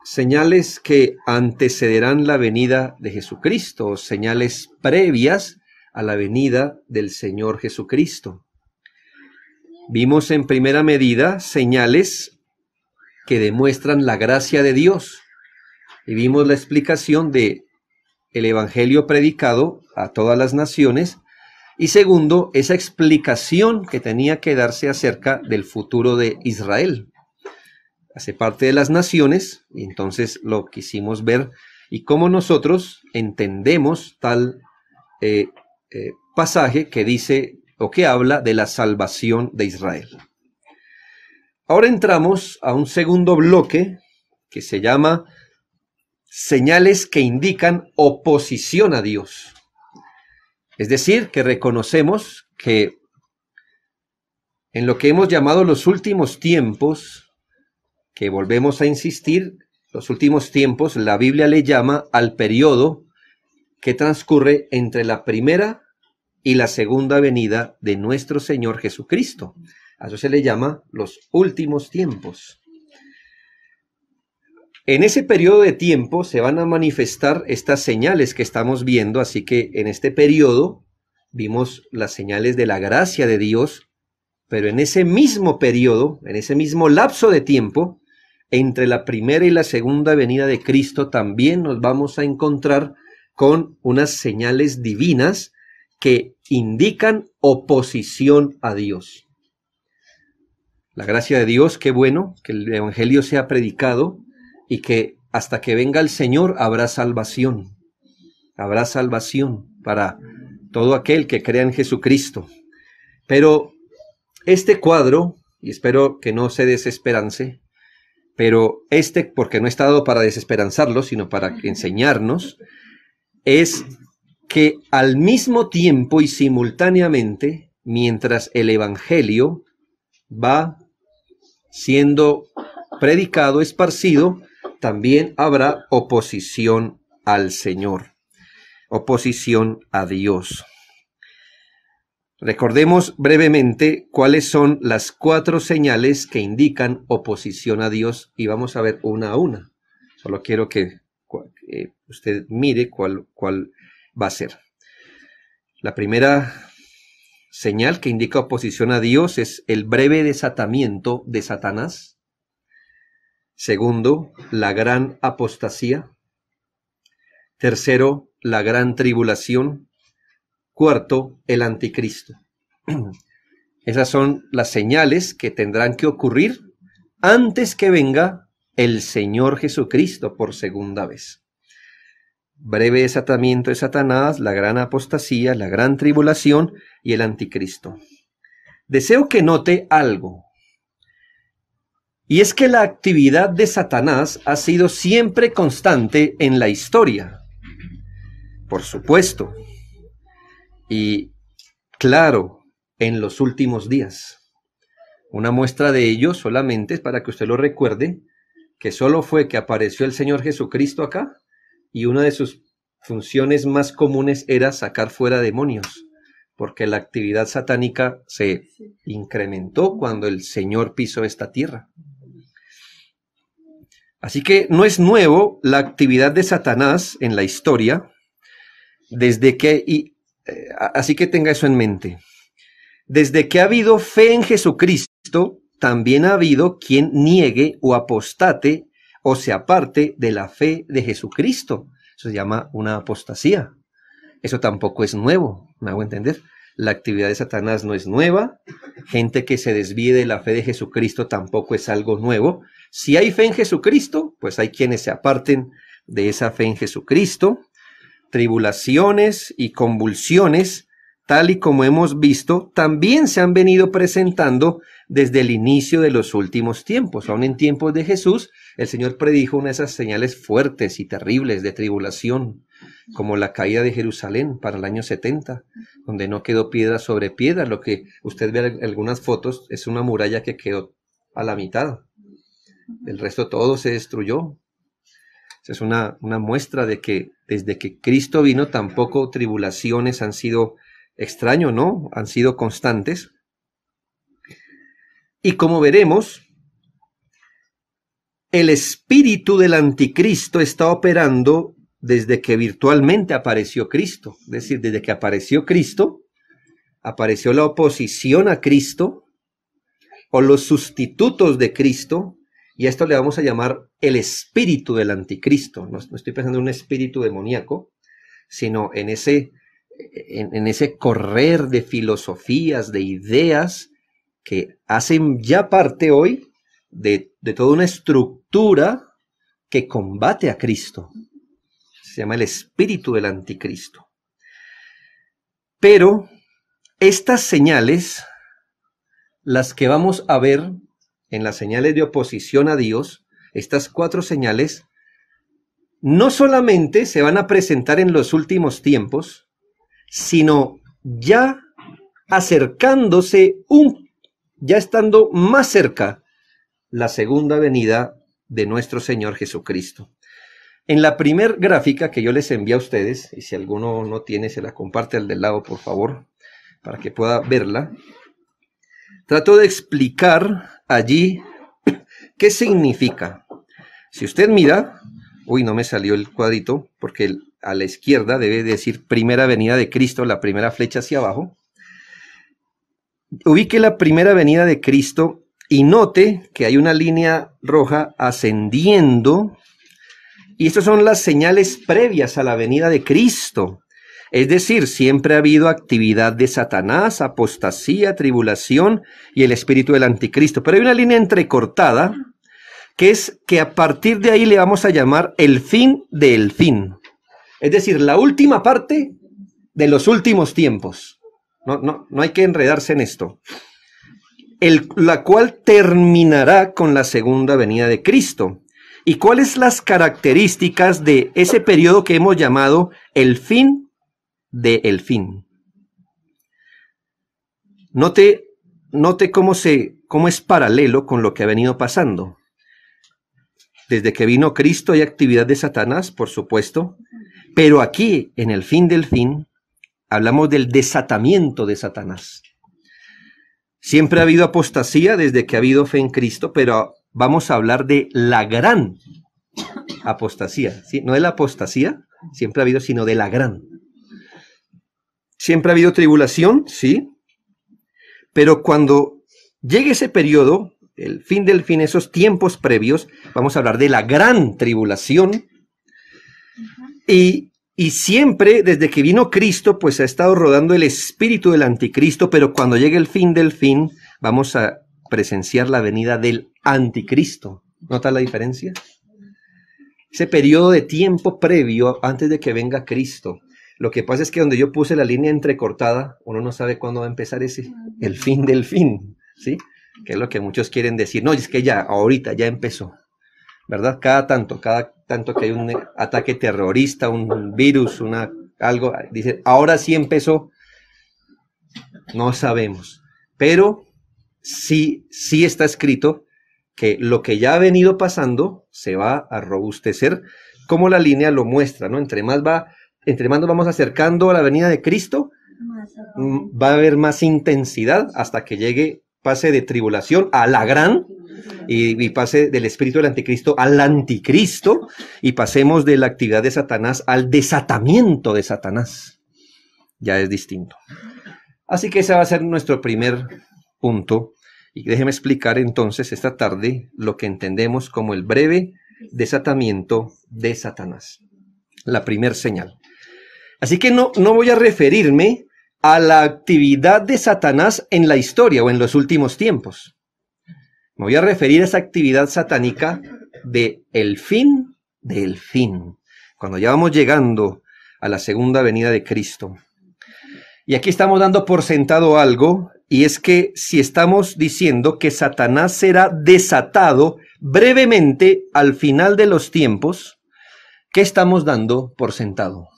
señales que antecederán la venida de Jesucristo, señales previas a la venida del Señor Jesucristo. Vimos en primera medida señales que demuestran la gracia de Dios y vimos la explicación de el evangelio predicado a todas las naciones y segundo, esa explicación que tenía que darse acerca del futuro de Israel. Hace parte de las naciones y entonces lo quisimos ver y cómo nosotros entendemos tal pasaje que dice o que habla de la salvación de Israel. Ahora entramos a un segundo bloque que se llama señales que indican oposición a Dios. Es decir, que reconocemos que en lo que hemos llamado los últimos tiempos, que volvemos a insistir, los últimos tiempos, la Biblia le llama al periodo que transcurre entre la primera y la segunda venida de nuestro Señor Jesucristo. A eso se le llama los últimos tiempos. En ese periodo de tiempo se van a manifestar estas señales que estamos viendo, así que en este periodo vimos las señales de la gracia de Dios, pero en ese mismo periodo, en ese mismo lapso de tiempo, entre la primera y la segunda venida de Cristo también nos vamos a encontrar con unas señales divinas que indican oposición a Dios. La gracia de Dios, qué bueno que el evangelio sea predicado y que hasta que venga el Señor habrá salvación para todo aquel que crea en Jesucristo. Pero este cuadro, y espero que no se desesperance, pero porque no está dado para desesperanzarlo, sino para enseñarnos, es que al mismo tiempo y simultáneamente, mientras el evangelio va siendo predicado, esparcido, también habrá oposición al Señor, oposición a Dios. Recordemos brevemente cuáles son las 4 señales que indican oposición a Dios y vamos a ver una a una. Solo quiero que usted mire cuál va a ser. La primera señal que indica oposición a Dios es el breve desatamiento de Satanás. Segundo, la gran apostasía. Tercero, la gran tribulación. Cuarto, el anticristo. Esas son las señales que tendrán que ocurrir antes que venga el Señor Jesucristo por segunda vez. Breve desatamiento de Satanás, la gran apostasía, la gran tribulación y el anticristo. Deseo que note algo. Y es que la actividad de Satanás ha sido siempre constante en la historia. Por supuesto. Y claro, en los últimos días. Una muestra de ello solamente es para que usted lo recuerde, que solo fue que apareció el Señor Jesucristo acá y una de sus funciones más comunes era sacar fuera demonios, porque la actividad satánica se incrementó cuando el Señor pisó esta tierra. Así que no es nuevo la actividad de Satanás en la historia, así que tenga eso en mente. Desde que ha habido fe en Jesucristo, también ha habido quien niegue o apostate o se aparte de la fe de Jesucristo. Eso se llama una apostasía. Eso tampoco es nuevo, ¿me hago entender? La actividad de Satanás no es nueva. Gente que se desvíe de la fe de Jesucristo tampoco es algo nuevo. Si hay fe en Jesucristo, pues hay quienes se aparten de esa fe en Jesucristo. Tribulaciones y convulsiones, tal y como hemos visto, también se han venido presentando desde el inicio de los últimos tiempos. Aún en tiempos de Jesús, el Señor predijo una de esas señales fuertes y terribles de tribulación, como la caída de Jerusalén para el año 70, donde no quedó piedra sobre piedra. Lo que usted ve en algunas fotos es una muralla que quedó a la mitad. El resto todo se destruyó. Es una muestra de que desde que Cristo vino tampoco tribulaciones han sido extraño, ¿no? Han sido constantes. Y como veremos, el espíritu del anticristo está operando desde que virtualmente apareció Cristo. Es decir, desde que apareció Cristo, apareció la oposición a Cristo o los sustitutos de Cristo, y a esto le vamos a llamar el espíritu del anticristo. No estoy pensando en un espíritu demoníaco, sino en ese correr de filosofías, de ideas que hacen ya parte hoy de toda una estructura que combate a Cristo. Se llama el espíritu del anticristo. Pero estas señales, las que vamos a ver en las señales de oposición a Dios, estas 4 señales, no solamente se van a presentar en los últimos tiempos, sino ya acercándose, ya estando más cerca, la segunda venida de nuestro Señor Jesucristo. En la primer gráfica que yo les envié a ustedes, y si alguno no tiene, se la comparte al del lado, por favor, para que pueda verla. Trato de explicar allí qué significa. Si usted mira, no me salió el cuadrito, porque a la izquierda debe decir primera venida de Cristo, la primera flecha hacia abajo. Ubique la primera venida de Cristo y note que hay una línea roja ascendiendo, y estas son las señales previas a la venida de Cristo. Es decir, siempre ha habido actividad de Satanás, apostasía, tribulación y el espíritu del anticristo. Pero hay una línea entrecortada que es que a partir de ahí le vamos a llamar el fin del fin. Es decir, la última parte de los últimos tiempos. No hay que enredarse en esto. La cual terminará con la segunda venida de Cristo. ¿Y cuáles las características de ese periodo que hemos llamado el fin del fin? Note cómo es paralelo con lo que ha venido pasando. Desde que vino Cristo hay actividad de Satanás, por supuesto, pero aquí, en el fin del fin, hablamos del desatamiento de Satanás. Siempre ha habido apostasía desde que ha habido fe en Cristo, pero vamos a hablar de la gran apostasía, ¿sí? No de la apostasía, siempre ha habido, sino de la gran. Siempre ha habido tribulación, sí, pero cuando llegue ese periodo, el fin del fin, esos tiempos previos, vamos a hablar de la gran tribulación. Y siempre, desde que vino Cristo, pues ha estado rodando el espíritu del anticristo, pero cuando llegue el fin del fin, vamos a presenciar la venida del anticristo. ¿Nota la diferencia? Ese periodo de tiempo previo, antes de que venga Cristo. Lo que pasa es que donde yo puse la línea entrecortada, uno no sabe cuándo va a empezar el fin del fin, ¿sí? Que es lo que muchos quieren decir. No, es que ya, ahorita, ya empezó, ¿verdad? Cada tanto que hay un ataque terrorista, un virus, algo, dice, ahora sí empezó. No sabemos, pero sí está escrito que lo que ya ha venido pasando se va a robustecer, como la línea lo muestra, ¿no? Entre más nos vamos acercando a la venida de Cristo, va a haber más intensidad hasta que pase de tribulación a la gran, y pase del espíritu del anticristo al anticristo, y pasemos de la actividad de Satanás al desatamiento de Satanás. Ya es distinto. Así que ese va a ser nuestro primer punto. Y déjeme explicar entonces esta tarde lo que entendemos como el breve desatamiento de Satanás. La primer señal. Así que no voy a referirme a la actividad de Satanás en la historia o en los últimos tiempos. Me voy a referir a esa actividad satánica del fin del fin, cuando ya vamos llegando a la segunda venida de Cristo. Y aquí estamos dando por sentado algo, y es que si estamos diciendo que Satanás será desatado brevemente al final de los tiempos, ¿qué estamos dando por sentado?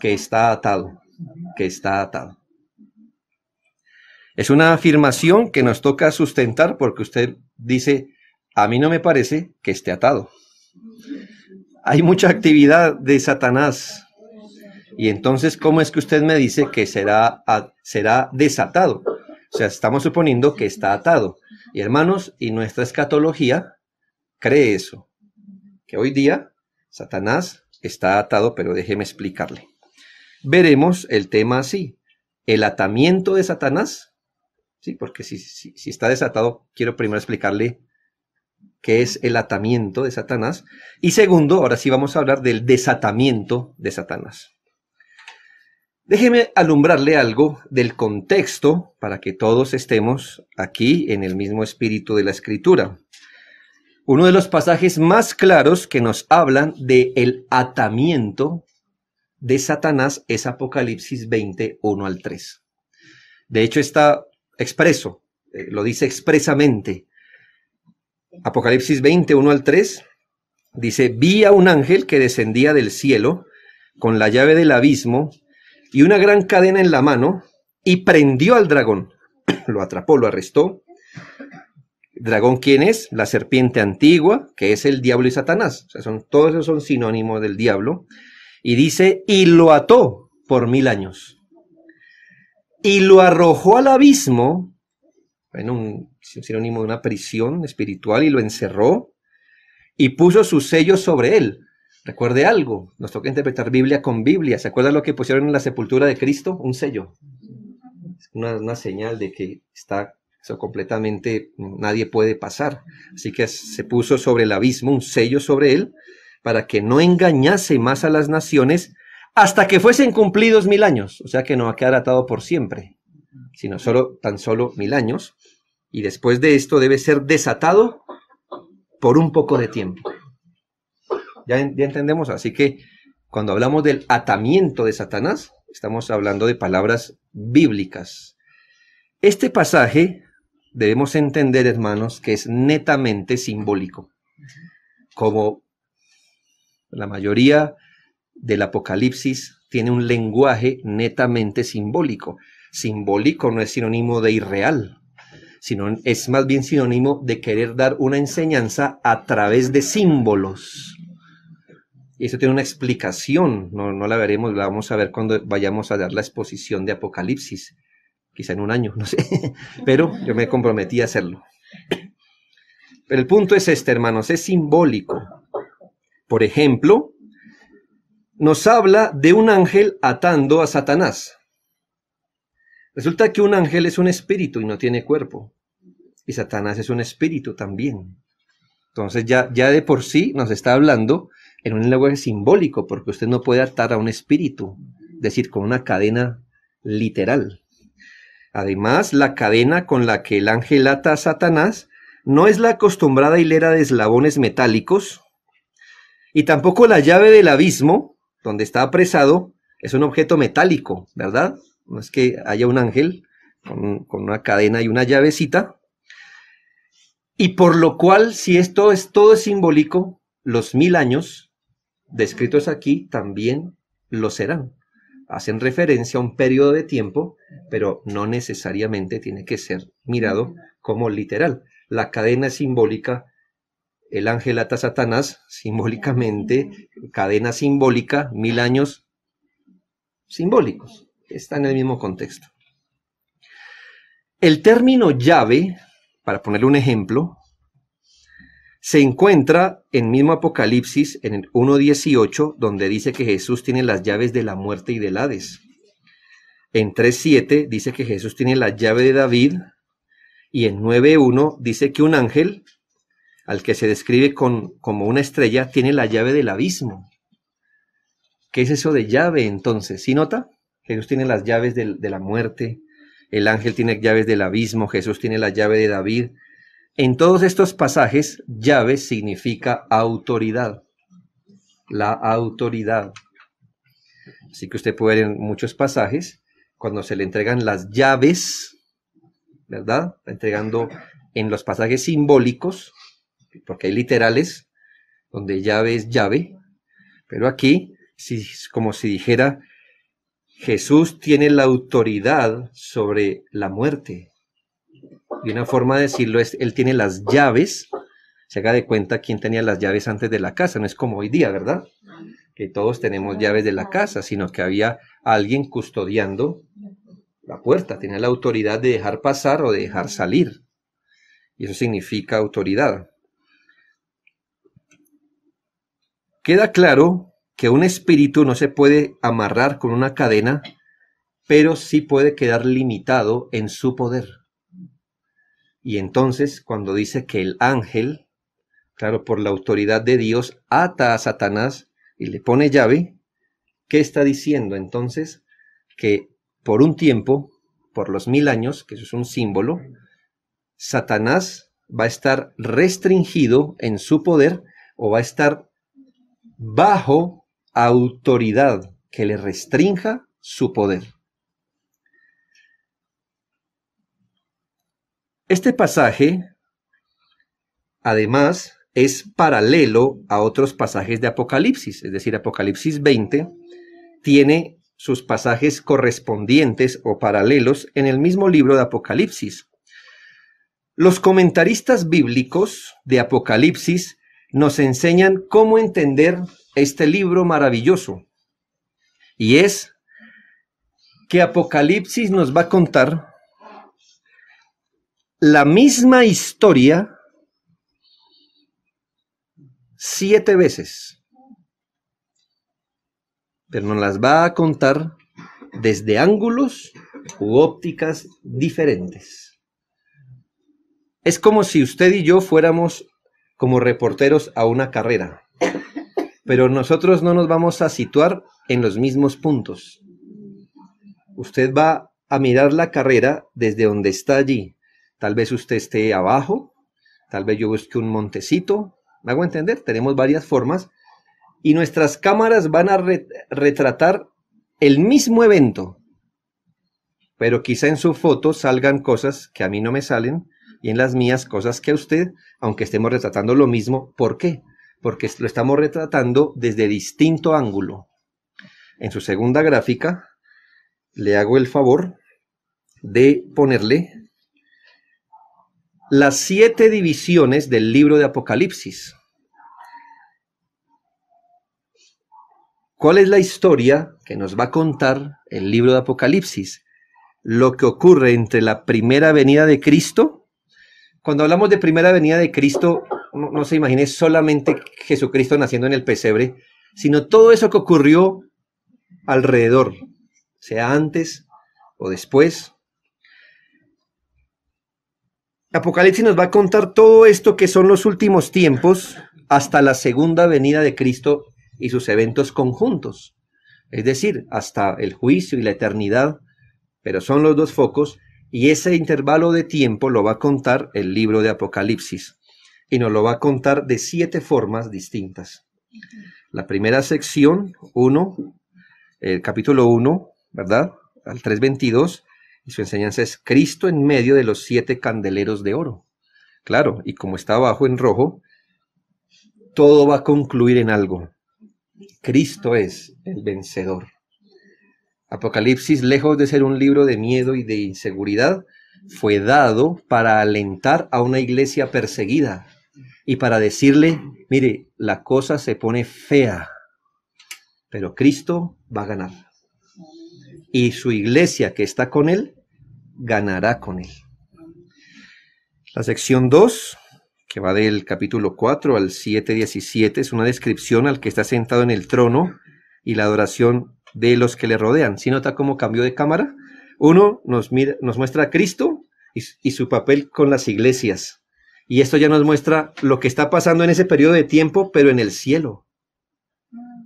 Que está atado, que está atado. Es una afirmación que nos toca sustentar porque usted dice, a mí no me parece que esté atado. Hay mucha actividad de Satanás. Y entonces, ¿cómo es que usted me dice que será desatado? O sea, estamos suponiendo que está atado. Y hermanos, y nuestra escatología cree eso, que hoy día Satanás está atado, pero déjeme explicarle. Veremos el tema así, el atamiento de Satanás, ¿sí? Porque si está desatado, quiero primero explicarle qué es el atamiento de Satanás, y segundo, ahora sí vamos a hablar del desatamiento de Satanás. Déjeme alumbrarle algo del contexto para que todos estemos aquí en el mismo espíritu de la Escritura. Uno de los pasajes más claros que nos hablan del atamiento de Satanás es Apocalipsis 20, 1 al 3. De hecho está expreso, lo dice expresamente. Apocalipsis 20, 1 al 3 dice: vi a un ángel que descendía del cielo con la llave del abismo y una gran cadena en la mano, y prendió al dragón, lo atrapó, lo arrestó. ¿Dragón quién es? La serpiente antigua, que es el diablo y Satanás. O sea, todos esos son sinónimos del diablo. Y dice, y lo ató por 1000 años. Y lo arrojó al abismo, bueno, un sinónimo de una prisión espiritual, y lo encerró, y puso su sello sobre él. Recuerde algo, nos toca interpretar Biblia con Biblia. ¿Se acuerda lo que pusieron en la sepultura de Cristo? Un sello. Una señal de que está eso completamente, nadie puede pasar. Así que se puso sobre el abismo un sello sobre él para que no engañase más a las naciones hasta que fuesen cumplidos 1000 años. O sea que no va a quedar atado por siempre, sino tan solo 1000 años. Y después de esto debe ser desatado por un poco de tiempo. ¿Ya entendemos? Así que cuando hablamos del atamiento de Satanás, estamos hablando de palabras bíblicas. Este pasaje debemos entender, hermanos, que es netamente simbólico. Como la mayoría del Apocalipsis tiene un lenguaje netamente simbólico. Simbólico no es sinónimo de irreal, sino es más bien sinónimo de querer dar una enseñanza a través de símbolos. Y eso tiene una explicación, no la veremos, la vamos a ver cuando vayamos a dar la exposición de Apocalipsis, quizá en un año, no sé, pero yo me comprometí a hacerlo. Pero el punto es este, hermanos, es simbólico. Por ejemplo, nos habla de un ángel atando a Satanás. Resulta que un ángel es un espíritu y no tiene cuerpo, y Satanás es un espíritu también. Entonces ya de por sí nos está hablando en un lenguaje simbólico, porque usted no puede atar a un espíritu, es decir, con una cadena literal. Además, la cadena con la que el ángel ata a Satanás no es la acostumbrada hilera de eslabones metálicos, y tampoco la llave del abismo, donde está apresado, es un objeto metálico, ¿verdad? No es que haya un ángel con una cadena y una llavecita. Y por lo cual, si esto es todo simbólico, los 1000 años descritos aquí también lo serán. Hacen referencia a un periodo de tiempo, pero no necesariamente tiene que ser mirado como literal. La cadena es simbólica, el ángel ata a Satanás simbólicamente, cadena simbólica, 1000 años simbólicos. Está en el mismo contexto. El término llave, para ponerle un ejemplo, se encuentra en mismo Apocalipsis, en el 1.18, donde dice que Jesús tiene las llaves de la muerte y del Hades. En 3.7 dice que Jesús tiene la llave de David, y en 9.1 dice que un ángel, al que se describe como una estrella, tiene la llave del abismo. ¿Qué es eso de llave entonces? ¿Sí nota? Jesús tiene las llaves de la muerte, el ángel tiene llaves del abismo, Jesús tiene la llave de David. En todos estos pasajes, llave significa autoridad. La autoridad. Así que usted puede ver en muchos pasajes, cuando se le entregan las llaves, ¿verdad? Está entregando en los pasajes simbólicos, porque hay literales, donde llave es llave, pero aquí, como si dijera, Jesús tiene la autoridad sobre la muerte. Y una forma de decirlo es, él tiene las llaves. Se haga de cuenta quién tenía las llaves antes de la casa. No es como hoy día, ¿verdad? Que todos tenemos llaves de la casa, sino que había alguien custodiando la puerta. Tenía la autoridad de dejar pasar o de dejar salir. Y eso significa autoridad. Queda claro que un espíritu no se puede amarrar con una cadena, pero sí puede quedar limitado en su poder. Y entonces, cuando dice que el ángel, claro, por la autoridad de Dios, ata a Satanás y le pone llave, ¿qué está diciendo entonces? Que por un tiempo, por los 1000 años, que eso es un símbolo, Satanás va a estar restringido en su poder o va a estar bajo autoridad que le restrinja su poder. Este pasaje, además, es paralelo a otros pasajes de Apocalipsis, es decir, Apocalipsis 20 tiene sus pasajes correspondientes o paralelos en el mismo libro de Apocalipsis. Los comentaristas bíblicos de Apocalipsis nos enseñan cómo entender este libro maravilloso. Y es que Apocalipsis nos va a contar la misma historia 7 veces. Pero nos las va a contar desde ángulos u ópticas diferentes. Es como si usted y yo fuéramos como reporteros a una carrera, pero nosotros no nos vamos a situar en los mismos puntos. Usted va a mirar la carrera desde donde está allí. Tal vez usted esté abajo, tal vez yo busque un montecito. ¿Me hago entender? Tenemos varias formas y nuestras cámaras van a retratar el mismo evento, pero quizá en su foto salgan cosas que a mí no me salen y en las mías cosas que a usted, aunque estemos retratando lo mismo. ¿Por qué? Porque lo estamos retratando desde distinto ángulo. En su segunda gráfica le hago el favor de ponerle las 7 divisiones del libro de Apocalipsis. ¿Cuál es la historia que nos va a contar el libro de Apocalipsis? Lo que ocurre entre la primera venida de Cristo. Cuando hablamos de primera venida de Cristo, no se imagine solamente Jesucristo naciendo en el pesebre, sino todo eso que ocurrió alrededor, sea antes o después. Apocalipsis nos va a contar todo esto que son los últimos tiempos hasta la segunda venida de Cristo y sus eventos conjuntos, es decir, hasta el juicio y la eternidad, pero son los dos focos, y ese intervalo de tiempo lo va a contar el libro de Apocalipsis, y nos lo va a contar de 7 formas distintas. La primera sección, el capítulo 1, ¿verdad? Al 3:22, y su enseñanza es Cristo en medio de los 7 candeleros de oro. Claro, y como está abajo en rojo, todo va a concluir en algo. Cristo es el vencedor. Apocalipsis, lejos de ser un libro de miedo y de inseguridad, fue dado para alentar a una iglesia perseguida y para decirle, mire, la cosa se pone fea, pero Cristo va a ganar. Y su iglesia que está con él, ganará con él. La sección 2, que va del capítulo 4 al 7:17, es una descripción al que está sentado en el trono y la adoración de los que le rodean. ¿Sí nota cómo cambió de cámara? Uno nos muestra a Cristo y su papel con las iglesias. Y esto ya nos muestra lo que está pasando en ese periodo de tiempo, pero en el cielo.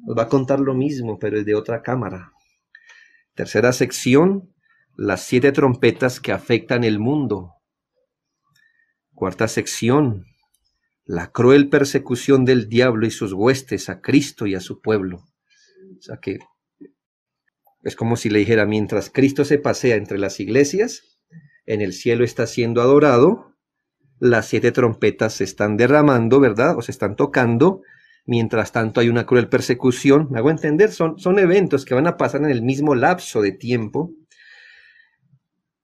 Nos va a contar lo mismo, pero desde otra cámara. Tercera sección, las 7 trompetas que afectan el mundo. Cuarta sección, la cruel persecución del diablo y sus huestes a Cristo y a su pueblo. O sea que es como si le dijera, mientras Cristo se pasea entre las iglesias, en el cielo está siendo adorado, las 7 trompetas se están derramando, ¿verdad? O se están tocando, mientras tanto hay una cruel persecución. ¿Me hago entender? Son eventos que van a pasar en el mismo lapso de tiempo.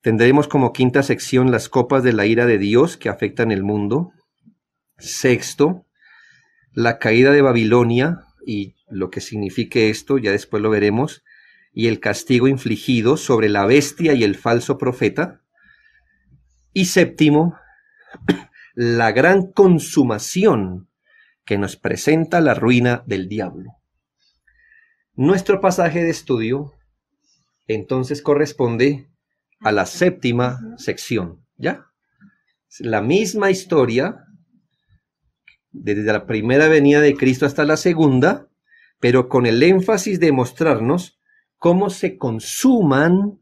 Tendremos como quinta sección las copas de la ira de Dios que afectan el mundo. Sexto, la caída de Babilonia y lo que signifique esto, ya después lo veremos, y el castigo infligido sobre la bestia y el falso profeta. Y séptimo, la gran consumación que nos presenta la ruina del diablo. Nuestro pasaje de estudio entonces corresponde a la séptima sección, ¿ya? La misma historia, desde la primera venida de Cristo hasta la segunda, pero con el énfasis de mostrarnos cómo se consuman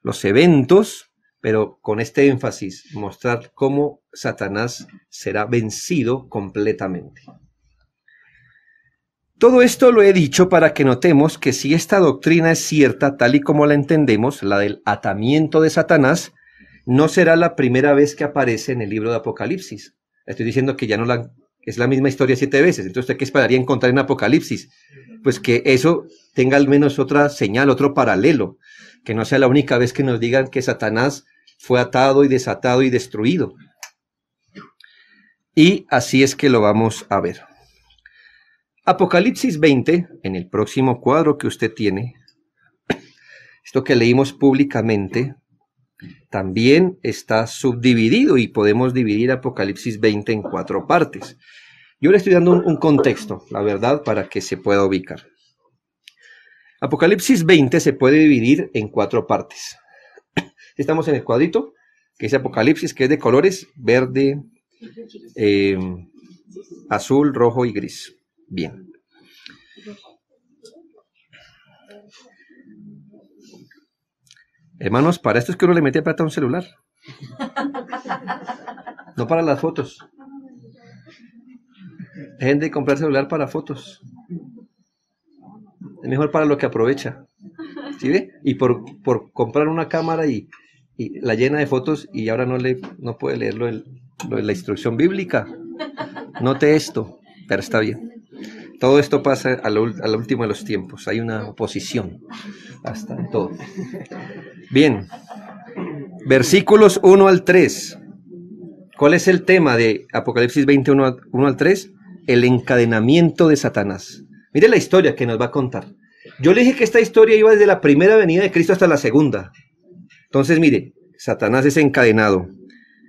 los eventos, pero con este énfasis, mostrar cómo Satanás será vencido completamente. Todo esto lo he dicho para que notemos que si esta doctrina es cierta, tal y como la entendemos, la del atamiento de Satanás, no será la primera vez que aparece en el libro de Apocalipsis. Estoy diciendo que ya no es la misma historia 7 veces. Entonces, ¿usted qué esperaría encontrar en Apocalipsis? Pues que eso tenga al menos otra señal, otro paralelo, que no sea la única vez que nos digan que Satanás fue atado y desatado y destruido. Y así es que lo vamos a ver. Apocalipsis 20, en el próximo cuadro que usted tiene, esto que leímos públicamente, también está subdividido y podemos dividir Apocalipsis 20 en 4 partes. Yo le estoy dando un contexto, la verdad, para que se pueda ubicar. Apocalipsis 20 se puede dividir en 4 partes. Estamos en el cuadrito, que dice Apocalipsis, que es de colores verde, azul, rojo y gris. Bien. Hermanos, para esto es que uno le mete plata a un celular. No para las fotos. Dejen de comprar celular para fotos. Es mejor para lo que aprovecha. ¿Sí ve? Y por comprar una cámara y la llena de fotos y ahora no puede leer lo de la instrucción bíblica. Note esto, pero está bien. Todo esto pasa a lo último de los tiempos. Hay una oposición hasta en todo. Bien. Versículos 1 al 3. ¿Cuál es el tema de Apocalipsis 21, 1 al 3? El encadenamiento de Satanás. Mire la historia que nos va a contar. Yo le dije que esta historia iba desde la primera venida de Cristo hasta la segunda. Entonces, mire, Satanás es encadenado.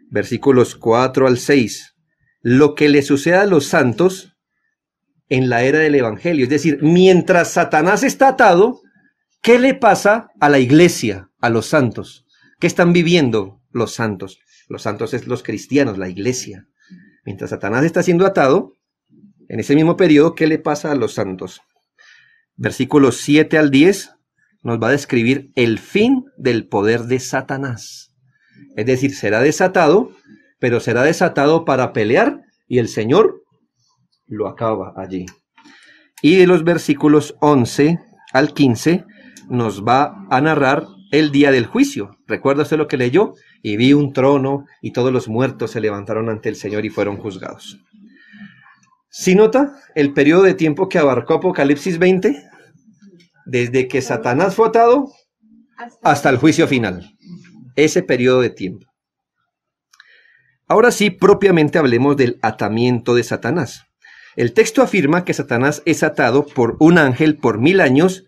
Versículos 4 al 6. Lo que le suceda a los santos en la era del Evangelio. Es decir, mientras Satanás está atado, ¿qué le pasa a la iglesia, a los santos? ¿Qué están viviendo los santos? Los santos es los cristianos, la iglesia. Mientras Satanás está siendo atado, en ese mismo periodo, ¿qué le pasa a los santos? Versículos 7 al 10 nos va a describir el fin del poder de Satanás. Es decir, será desatado, pero será desatado para pelear y el Señor lo acaba allí. Y de los versículos 11 al 15 nos va a narrar el día del juicio. ¿Recuerda usted lo que leyó? Y vi un trono y todos los muertos se levantaron ante el Señor y fueron juzgados. ¿Sí nota el periodo de tiempo que abarcó Apocalipsis 20? Desde que Satanás fue atado hasta el juicio final. Ese periodo de tiempo. Ahora sí, propiamente hablemos del atamiento de Satanás. El texto afirma que Satanás es atado por un ángel por 1000 años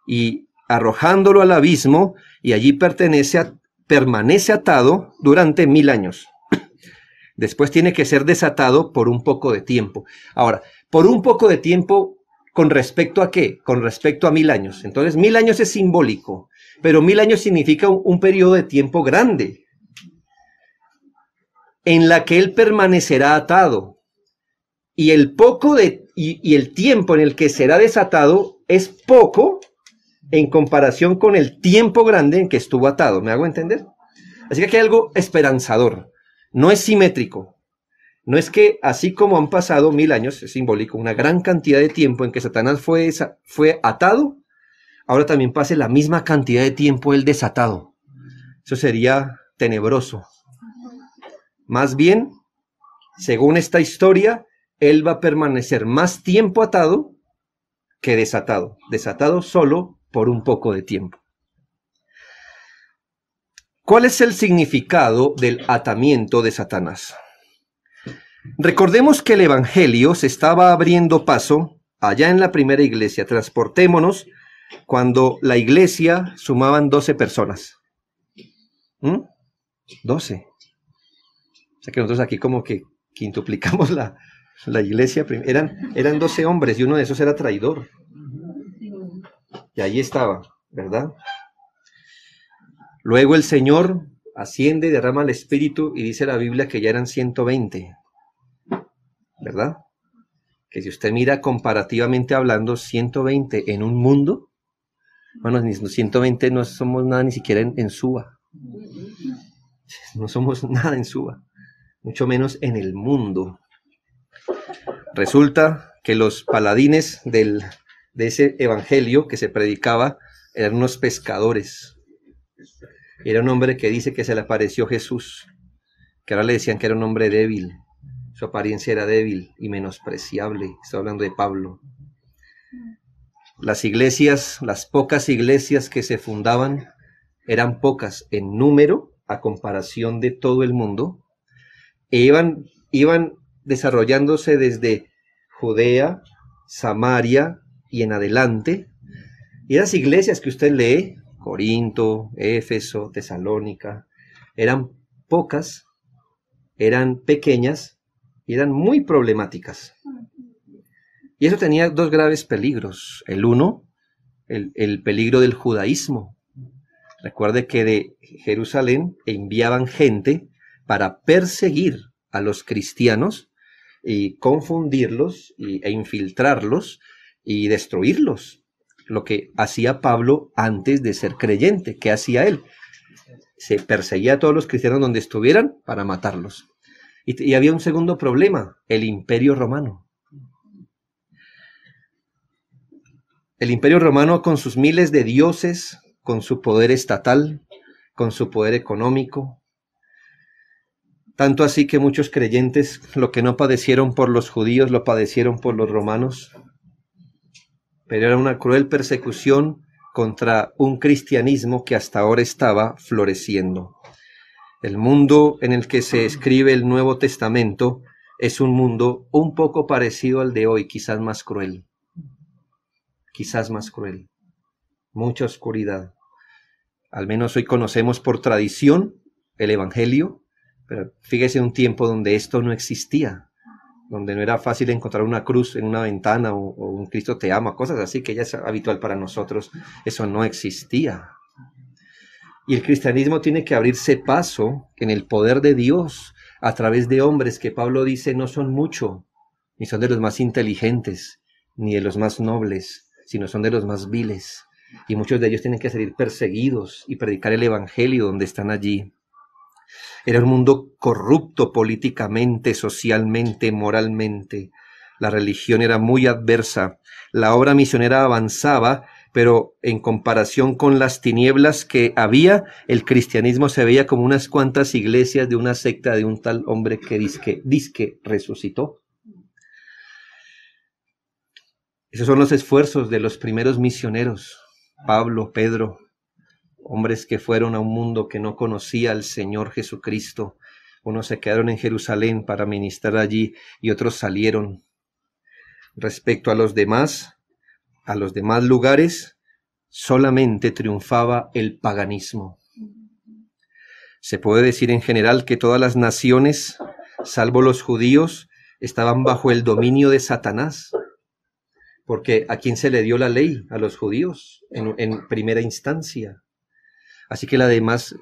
y arrojándolo al abismo, y allí permanece atado durante 1000 años. Después tiene que ser desatado por un poco de tiempo. Ahora, por un poco de tiempo, ¿con respecto a qué? Con respecto a 1000 años. Entonces, 1000 años es simbólico, pero 1000 años significa un periodo de tiempo grande, en la que él permanecerá atado. Y el tiempo en el que será desatado es poco en comparación con el tiempo grande en que estuvo atado. ¿Me hago entender? Así que aquí hay algo esperanzador. No es simétrico. No es que así como han pasado 1000 años, es simbólico, una gran cantidad de tiempo en que Satanás fue atado, ahora también pase la misma cantidad de tiempo él desatado. Eso sería tenebroso. Más bien, según esta historia, él va a permanecer más tiempo atado que desatado. Desatado solo por un poco de tiempo. ¿Cuál es el significado del atamiento de Satanás? Recordemos que el Evangelio se estaba abriendo paso allá en la primera iglesia. Transportémonos cuando la iglesia sumaban 12 personas. 12. O sea que nosotros aquí como que quintuplicamos La iglesia, eran 12 hombres y uno de esos era traidor. Y ahí estaba, ¿verdad? Luego el Señor asciende, derrama el Espíritu y dice la Biblia que ya eran 120, ¿verdad? Que si usted mira comparativamente hablando, 120 en un mundo, bueno, 120 no somos nada ni siquiera en Suba. No somos nada en Suba, mucho menos en el mundo. Resulta que los paladines de ese evangelio que se predicaba eran unos pescadores. Era un hombre que dice que se le apareció Jesús, que ahora le decían que era un hombre débil. Su apariencia era débil y menospreciable. Estoy hablando de Pablo. Las iglesias, las pocas iglesias que se fundaban, eran pocas en número a comparación de todo el mundo. E iban desarrollándose desde Judea, Samaria y en adelante. Y las iglesias que usted lee, Corinto, Éfeso, Tesalónica, eran pocas, eran pequeñas y eran muy problemáticas. Y eso tenía dos graves peligros. El uno, el peligro del judaísmo. Recuerde que de Jerusalén enviaban gente para perseguir a los cristianos y confundirlos e infiltrarlos y destruirlos. Lo que hacía Pablo antes de ser creyente. ¿Qué hacía él? Se perseguía a todos los cristianos donde estuvieran para matarlos. Y había un segundo problema, el Imperio Romano. El Imperio Romano con sus miles de dioses, con su poder estatal, con su poder económico. Tanto así que muchos creyentes lo que no padecieron por los judíos lo padecieron por los romanos. Pero era una cruel persecución contra un cristianismo que hasta ahora estaba floreciendo. El mundo en el que se escribe el Nuevo Testamento es un mundo un poco parecido al de hoy, quizás más cruel. Quizás más cruel. Mucha oscuridad. Al menos hoy conocemos por tradición el Evangelio, pero fíjese un tiempo donde esto no existía, donde no era fácil encontrar una cruz en una ventana o un Cristo te ama, cosas así que ya es habitual para nosotros. Eso no existía. Y el cristianismo tiene que abrirse paso en el poder de Dios a través de hombres que Pablo dice no son mucho, ni son de los más inteligentes, ni de los más nobles, sino son de los más viles. Y muchos de ellos tienen que salir perseguidos y predicar el evangelio donde están allí. Era un mundo corrupto políticamente, socialmente, moralmente. La religión era muy adversa. La obra misionera avanzaba, pero en comparación con las tinieblas que había, el cristianismo se veía como unas cuantas iglesias de una secta de un tal hombre que dizque resucitó. Esos son los esfuerzos de los primeros misioneros, Pablo, Pedro, hombres que fueron a un mundo que no conocía al Señor Jesucristo. Unos se quedaron en Jerusalén para ministrar allí y otros salieron. Respecto a los demás lugares, solamente triunfaba el paganismo. Se puede decir en general que todas las naciones, salvo los judíos, estaban bajo el dominio de Satanás. Porque ¿a quién se le dio la ley? A los judíos, en primera instancia. Así que la demás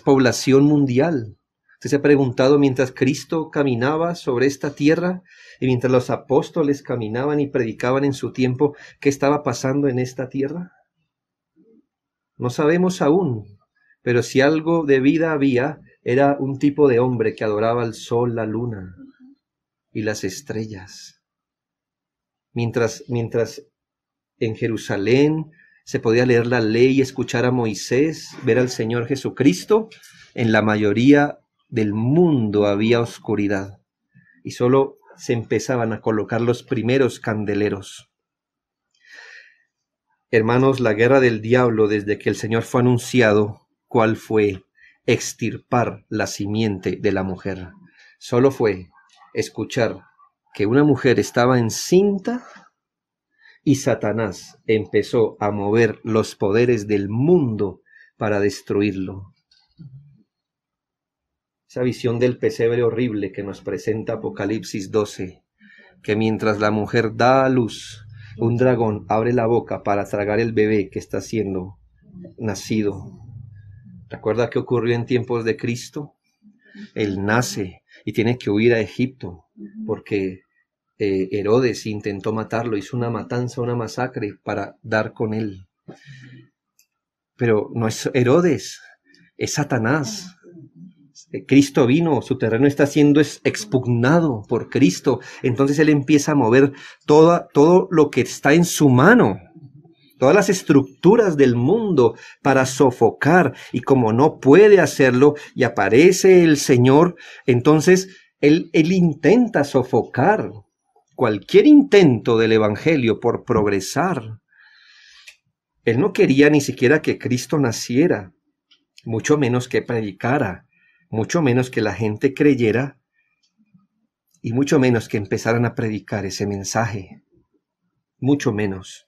población mundial. ¿Usted se ha preguntado mientras Cristo caminaba sobre esta tierra y mientras los apóstoles caminaban y predicaban en su tiempo, qué estaba pasando en esta tierra? No sabemos aún, pero si algo de vida había, era un tipo de hombre que adoraba el sol, la luna y las estrellas. Mientras en Jerusalén se podía leer la ley, escuchar a Moisés, ver al Señor Jesucristo, en la mayoría del mundo había oscuridad y solo se empezaban a colocar los primeros candeleros. Hermanos, la guerra del diablo desde que el Señor fue anunciado, ¿cuál fue? Extirpar la simiente de la mujer. Solo fue escuchar que una mujer estaba encinta y Satanás empezó a mover los poderes del mundo para destruirlo. Esa visión del pesebre horrible que nos presenta Apocalipsis 12 que mientras la mujer da a luz, un dragón abre la boca para tragar el bebé que está siendo nacido. ¿Recuerda qué ocurrió en tiempos de Cristo? Él nace y tiene que huir a Egipto porque Herodes intentó matarlo, hizo una matanza, una masacre para dar con él. Pero no es Herodes, es Satanás. Cristo vino, su terreno está siendo expugnado por Cristo. Entonces él empieza a mover todo lo que está en su mano, todas las estructuras del mundo para sofocar. Y como no puede hacerlo y aparece el Señor, entonces él intenta sofocar cualquier intento del evangelio por progresar. Él no quería ni siquiera que Cristo naciera, mucho menos que predicara, mucho menos que la gente creyera y mucho menos que empezaran a predicar ese mensaje. Mucho menos.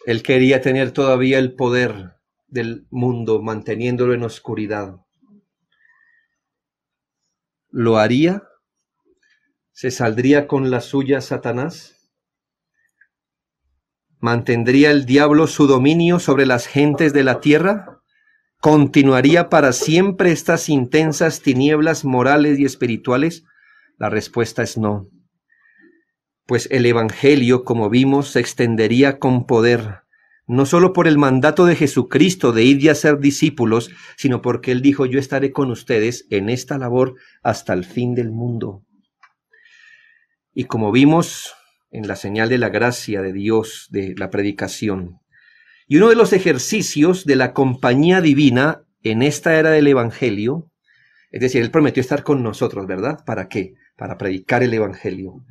Él quería tener todavía el poder del mundo, manteniéndolo en oscuridad. ¿Lo haría? ¿Se saldría con la suya Satanás? ¿Mantendría el diablo su dominio sobre las gentes de la tierra? ¿Continuaría para siempre estas intensas tinieblas morales y espirituales? La respuesta es no. Pues el evangelio, como vimos, se extendería con poder, no solo por el mandato de Jesucristo de ir y hacer discípulos, sino porque Él dijo, yo estaré con ustedes en esta labor hasta el fin del mundo. Y como vimos en la señal de la gracia de Dios, de la predicación, y uno de los ejercicios de la compañía divina en esta era del evangelio, es decir, Él prometió estar con nosotros, ¿verdad? ¿Para qué? Para predicar el evangelio.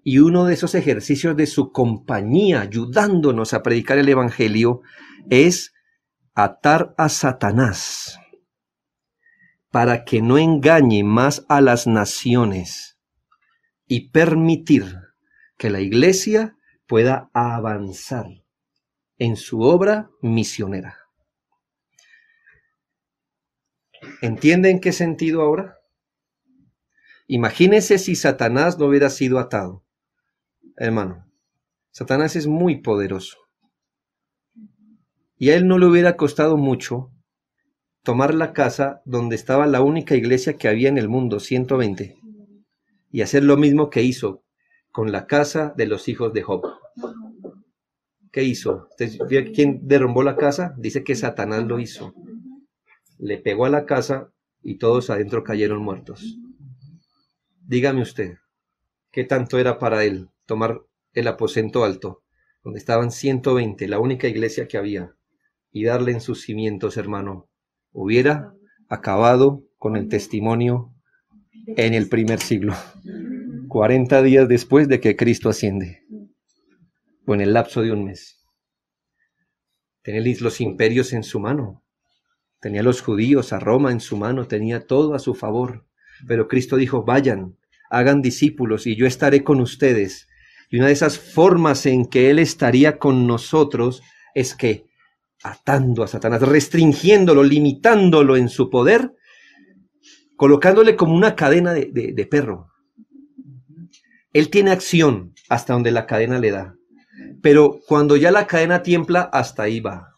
Y uno de esos ejercicios de su compañía, ayudándonos a predicar el evangelio, es atar a Satanás para que no engañe más a las naciones y permitir que la iglesia pueda avanzar en su obra misionera. ¿Entienden qué sentido ahora? Imagínense si Satanás no hubiera sido atado. Hermano, Satanás es muy poderoso. Y a él no le hubiera costado mucho tomar la casa donde estaba la única iglesia que había en el mundo, 120, y hacer lo mismo que hizo con la casa de los hijos de Job. ¿Qué hizo? ¿Quién derrumbó la casa? Dice que Satanás lo hizo. Le pegó a la casa y todos adentro cayeron muertos. Dígame usted, ¿qué tanto era para él tomar el aposento alto, donde estaban 120, la única iglesia que había, y darle en sus cimientos, hermano? Hubiera acabado con el testimonio en el primer siglo, 40 días después de que Cristo asciende, o en el lapso de un mes. Tenía los imperios en su mano, tenía a los judíos, a Roma en su mano, tenía todo a su favor, pero Cristo dijo, vayan, hagan discípulos y yo estaré con ustedes. Y una de esas formas en que Él estaría con nosotros es que atando a Satanás, restringiéndolo, limitándolo en su poder, colocándole como una cadena de perro. Él tiene acción hasta donde la cadena le da, pero cuando ya la cadena tiembla, hasta ahí va.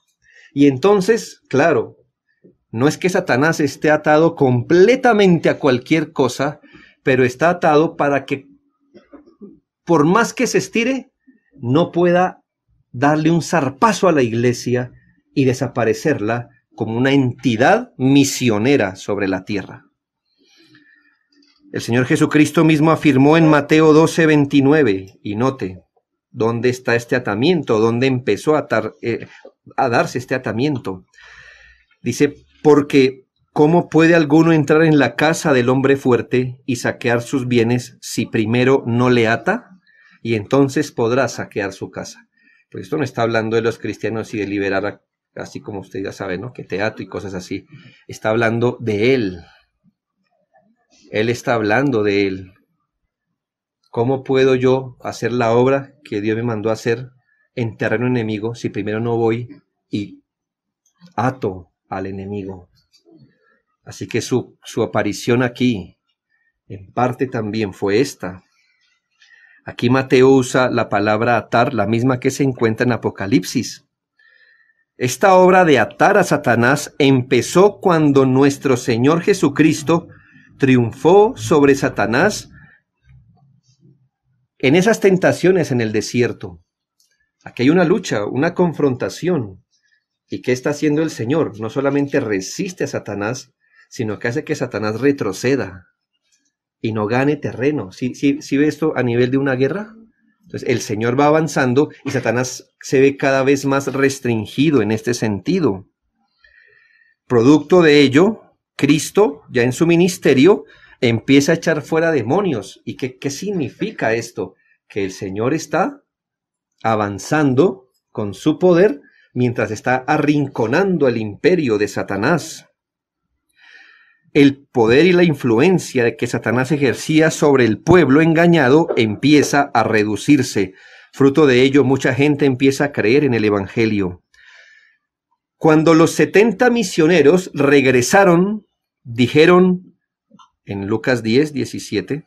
Y entonces, claro, no es que Satanás esté atado completamente a cualquier cosa, pero está atado para que, por más que se estire, no pueda darle un zarpazo a la iglesia y desaparecerla como una entidad misionera sobre la tierra. El Señor Jesucristo mismo afirmó en Mateo 12:29, y note, ¿dónde está este atamiento? ¿Dónde empezó a darse este atamiento? Dice, porque ¿cómo puede alguno entrar en la casa del hombre fuerte y saquear sus bienes si primero no le ata? Y entonces podrá saquear su casa. Pues esto no está hablando de los cristianos y de liberar, así como usted ya sabe, ¿no? Que te ato y cosas así. Está hablando de Él. Él está hablando de Él. ¿Cómo puedo yo hacer la obra que Dios me mandó a hacer en terreno enemigo si primero no voy y ato al enemigo? Así que su aparición aquí En parte también fue esta. Aquí Mateo usa la palabra atar, la misma que se encuentra en Apocalipsis. Esta obra de atar a Satanás empezó cuando nuestro Señor Jesucristo triunfó sobre Satanás en esas tentaciones en el desierto. Aquí hay una lucha, una confrontación. ¿Y qué está haciendo el Señor? No solamente resiste a Satanás, sino que hace que Satanás retroceda y no gane terreno. ¿Sí ve esto a nivel de una guerra? Entonces el Señor va avanzando y Satanás se ve cada vez más restringido en este sentido. Producto de ello, Cristo, ya en su ministerio, empieza a echar fuera demonios. ¿Y qué significa esto? Que el Señor está avanzando con su poder mientras está arrinconando el imperio de Satanás. El poder y la influencia de que Satanás ejercía sobre el pueblo engañado empieza a reducirse. Fruto de ello, mucha gente empieza a creer en el Evangelio. Cuando los 70 misioneros regresaron, dijeron en Lucas 10, 17,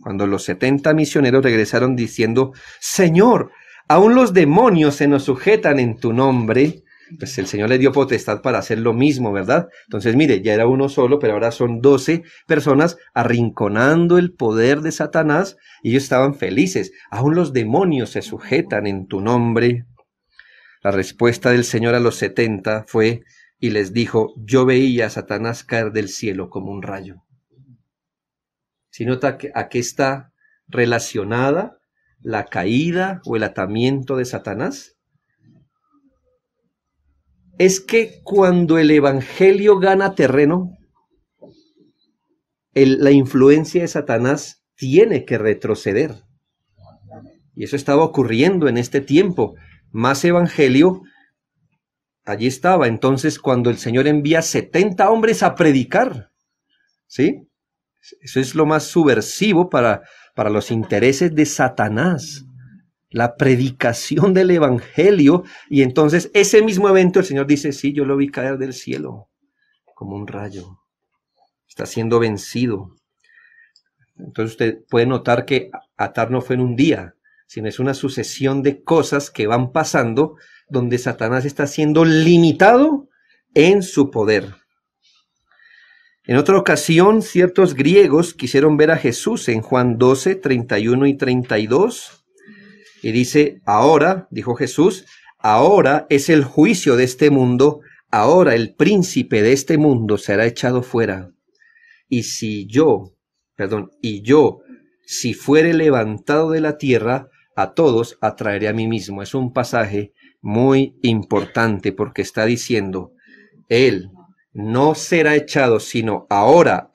cuando los 70 misioneros regresaron diciendo, Señor, aún los demonios se nos sujetan en tu nombre. Pues el Señor le dio potestad para hacer lo mismo, ¿verdad? Entonces, mire, ya era uno solo, pero ahora son 12 personas arrinconando el poder de Satanás y ellos estaban felices. Aún los demonios se sujetan en tu nombre. La respuesta del Señor a los 70 fue y les dijo, yo veía a Satanás caer del cielo como un rayo. ¿Sí nota a qué está relacionada la caída o el atamiento de Satanás? Es que cuando el Evangelio gana terreno, la influencia de Satanás tiene que retroceder. Y eso estaba ocurriendo en este tiempo. Más Evangelio, allí estaba. Entonces, cuando el Señor envía 70 hombres a predicar, ¿sí? Eso es lo más subversivo para los intereses de Satanás. La predicación del Evangelio, y entonces ese mismo evento el Señor dice, sí, yo lo vi caer del cielo como un rayo, está siendo vencido. Entonces usted puede notar que atar no fue en un día, sino es una sucesión de cosas que van pasando donde Satanás está siendo limitado en su poder. En otra ocasión, ciertos griegos quisieron ver a Jesús en Juan 12, 31 y 32, y dice, ahora, dijo Jesús, ahora es el juicio de este mundo, ahora el príncipe de este mundo será echado fuera. Y yo, si fuere levantado de la tierra, a todos atraeré a mí mismo. Es un pasaje muy importante porque está diciendo, él no será echado, sino ahora,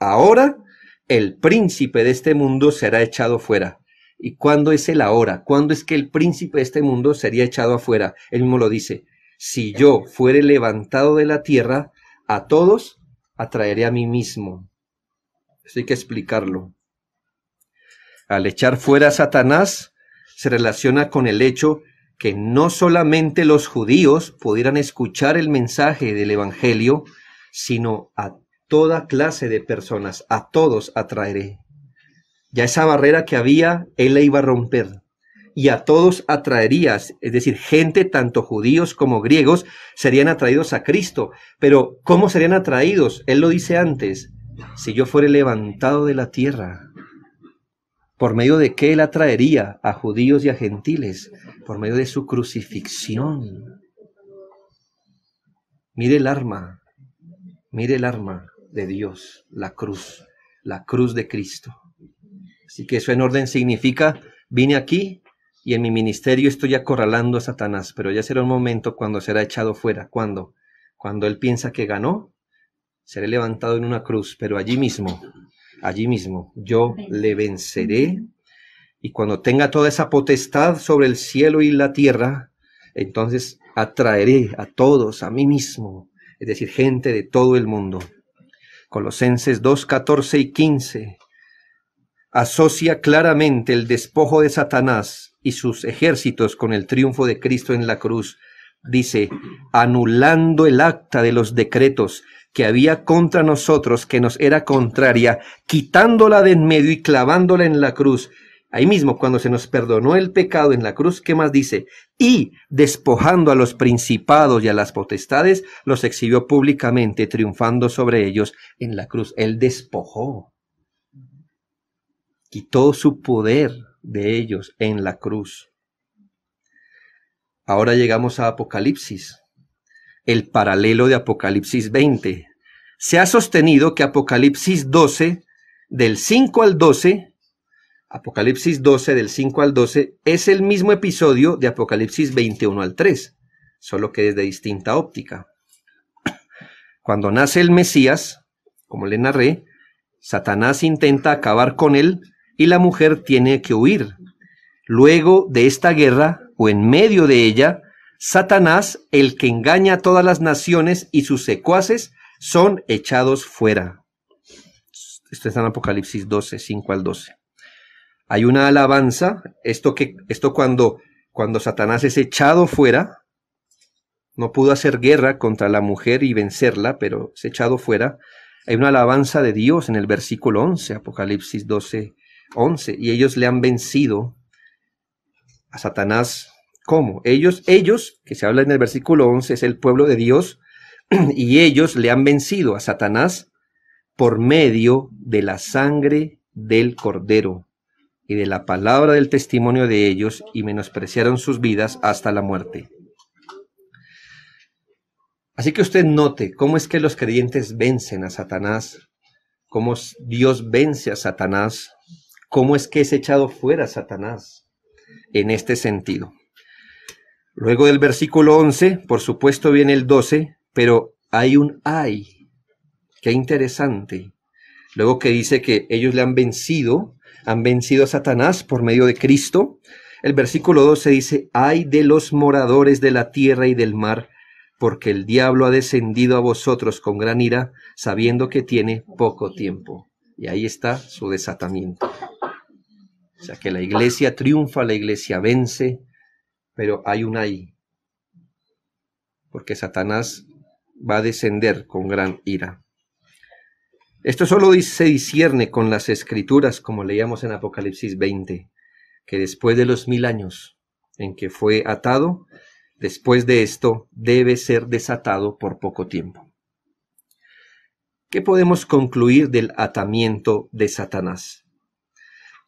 el príncipe de este mundo será echado fuera. ¿Y cuándo es el ahora? ¿Cuándo es que el príncipe de este mundo sería echado afuera? Él mismo lo dice, si yo fuere levantado de la tierra, a todos atraeré a mí mismo. Eso hay que explicarlo. Al echar fuera a Satanás, se relaciona con el hecho que no solamente los judíos pudieran escuchar el mensaje del Evangelio, sino a toda clase de personas, a todos atraeré. Ya esa barrera que había, él la iba a romper. Y a todos atraerías, es decir, gente, tanto judíos como griegos, serían atraídos a Cristo. Pero, ¿cómo serían atraídos? Él lo dice antes, si yo fuere levantado de la tierra. ¿Por medio de qué él atraería a judíos y a gentiles? Por medio de su crucifixión. Mire el arma de Dios, la cruz de Cristo. Así que eso en orden significa, vine aquí y en mi ministerio estoy acorralando a Satanás, pero ya será un momento cuando será echado fuera. ¿Cuándo? Cuando él piensa que ganó, seré levantado en una cruz, pero allí mismo, yo le venceré. Y cuando tenga toda esa potestad sobre el cielo y la tierra, entonces atraeré a todos a mí mismo, es decir, gente de todo el mundo. Colosenses 2, 14 y 15 asocia claramente el despojo de Satanás y sus ejércitos con el triunfo de Cristo en la cruz. Dice, anulando el acta de los decretos que había contra nosotros, que nos era contraria, quitándola de en medio y clavándola en la cruz. Ahí mismo, cuando se nos perdonó el pecado en la cruz, ¿qué más dice? Y despojando a los principados y a las potestades, los exhibió públicamente, triunfando sobre ellos en la cruz. Él despojó, quitó su poder de ellos en la cruz. Ahora llegamos a Apocalipsis, el paralelo de Apocalipsis 20. Se ha sostenido que Apocalipsis 12, del 5 al 12, Apocalipsis 12, del 5 al 12, es el mismo episodio de Apocalipsis 21 al 3, solo que desde distinta óptica. Cuando nace el Mesías, como le narré, Satanás intenta acabar con él y la mujer tiene que huir. Luego de esta guerra, o en medio de ella, Satanás, el que engaña a todas las naciones, y sus secuaces son echados fuera. Esto está en Apocalipsis 12, 5 al 12. Hay una alabanza, esto cuando Satanás es echado fuera, no pudo hacer guerra contra la mujer y vencerla, pero es echado fuera. Hay una alabanza de Dios en el versículo 11, Apocalipsis 12, 11, y ellos le han vencido a Satanás. ¿Cómo? Ellos, que se habla en el versículo 11, es el pueblo de Dios, y ellos le han vencido a Satanás por medio de la sangre del Cordero y de la palabra del testimonio de ellos, y menospreciaron sus vidas hasta la muerte. Así que usted note cómo es que los creyentes vencen a Satanás, cómo Dios vence a Satanás, cómo es que es echado fuera Satanás en este sentido. Luego del versículo 11, por supuesto viene el 12, pero hay un ay. Qué interesante. Luego que dice que ellos le han vencido a Satanás por medio de Cristo. El versículo 12 dice, ay de los moradores de la tierra y del mar, porque el diablo ha descendido a vosotros con gran ira, sabiendo que tiene poco tiempo. Y ahí está su desatamiento. O sea que la iglesia triunfa, la iglesia vence, pero hay un ahí, porque Satanás va a descender con gran ira. Esto solo se discierne con las escrituras, como leíamos en Apocalipsis 20, que después de los 1000 años en que fue atado, después de esto debe ser desatado por poco tiempo. ¿Qué podemos concluir del atamiento de Satanás?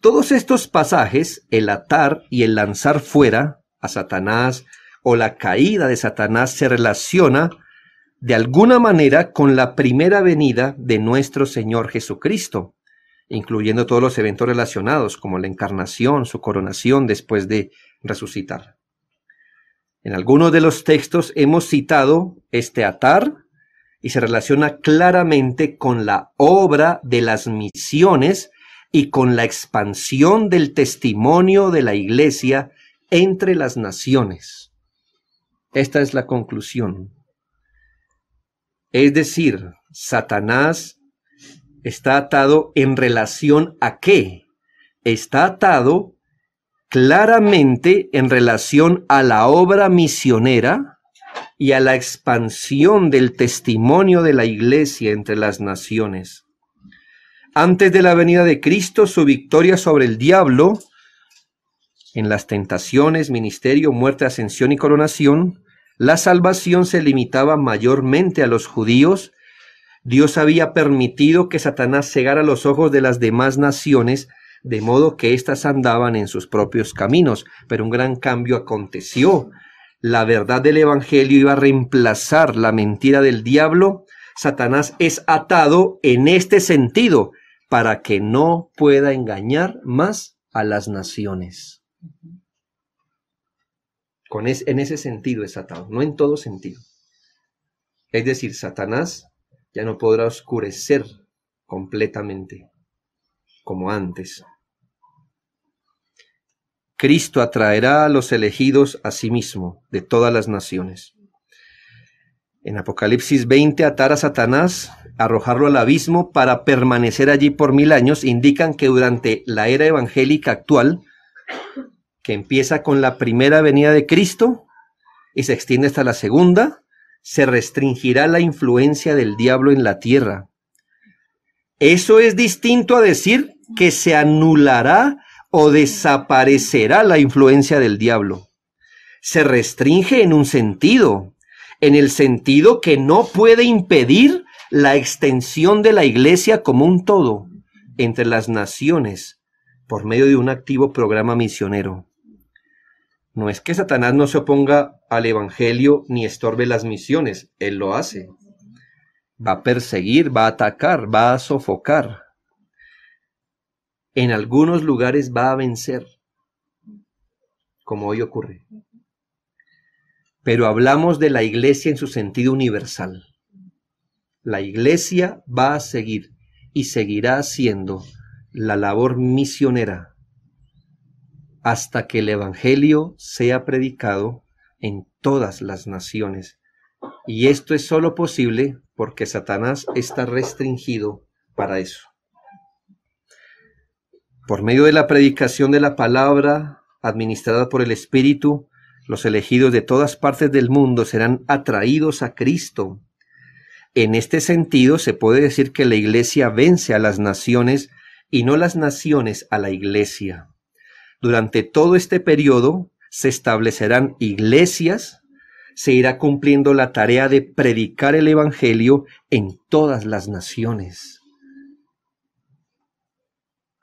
Todos estos pasajes, el atar y el lanzar fuera a Satanás o la caída de Satanás, se relaciona de alguna manera con la primera venida de nuestro Señor Jesucristo, incluyendo todos los eventos relacionados, como la encarnación, su coronación después de resucitar. En algunos de los textos hemos citado este atar y se relaciona claramente con la obra de las misiones y con la expansión del testimonio de la iglesia entre las naciones. Esta es la conclusión. Es decir, Satanás está atado en relación a ¿qué? Está atado claramente en relación a la obra misionera y a la expansión del testimonio de la iglesia entre las naciones. Antes de la venida de Cristo, su victoria sobre el diablo en las tentaciones, ministerio, muerte, ascensión y coronación, la salvación se limitaba mayormente a los judíos. Dios había permitido que Satanás cegara los ojos de las demás naciones, de modo que éstas andaban en sus propios caminos. Pero un gran cambio aconteció. La verdad del evangelio iba a reemplazar la mentira del diablo. Satanás es atado en este sentido, para que no pueda engañar más a las naciones. En ese sentido es atado, no en todo sentido. Es decir, Satanás ya no podrá oscurecer completamente como antes. Cristo atraerá a los elegidos a sí mismo de todas las naciones. En Apocalipsis 20, atar a Satanás, arrojarlo al abismo para permanecer allí por 1000 años, indican que durante la era evangélica actual, que empieza con la primera venida de Cristo y se extiende hasta la segunda, se restringirá la influencia del diablo en la tierra. Eso es distinto a decir que se anulará o desaparecerá la influencia del diablo. Se restringe en un sentido, en el sentido que no puede impedir la extensión de la iglesia como un todo entre las naciones por medio de un activo programa misionero. No es que Satanás no se oponga al evangelio ni estorbe las misiones, él lo hace. Va a perseguir, va a atacar, va a sofocar. En algunos lugares va a vencer, como hoy ocurre. Pero hablamos de la iglesia en su sentido universal. La iglesia va a seguir y seguirá haciendo la labor misionera hasta que el evangelio sea predicado en todas las naciones. Y esto es solo posible porque Satanás está restringido para eso. Por medio de la predicación de la palabra administrada por el Espíritu, los elegidos de todas partes del mundo serán atraídos a Cristo. En este sentido, se puede decir que la iglesia vence a las naciones y no las naciones a la iglesia. Durante todo este periodo se establecerán iglesias, se irá cumpliendo la tarea de predicar el evangelio en todas las naciones.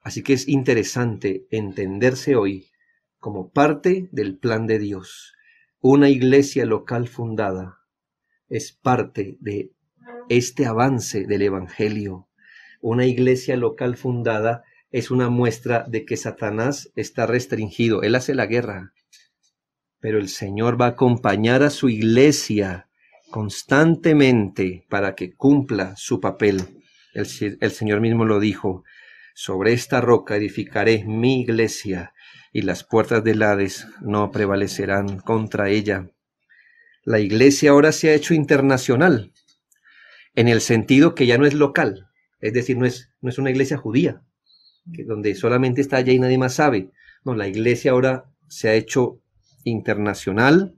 Así que es interesante entenderse hoy como parte del plan de Dios. Una iglesia local fundada es parte de este avance del evangelio. Una iglesia local fundada es una muestra de que Satanás está restringido. Él hace la guerra, pero el Señor va a acompañar a su iglesia constantemente para que cumpla su papel. El Señor mismo lo dijo: sobre esta roca edificaré mi iglesia, y las puertas del Hades no prevalecerán contra ella. La iglesia ahora se ha hecho internacional, en el sentido que ya no es local, es decir, no es una iglesia judía, que donde solamente está allá y nadie más sabe. No, la iglesia ahora se ha hecho internacional.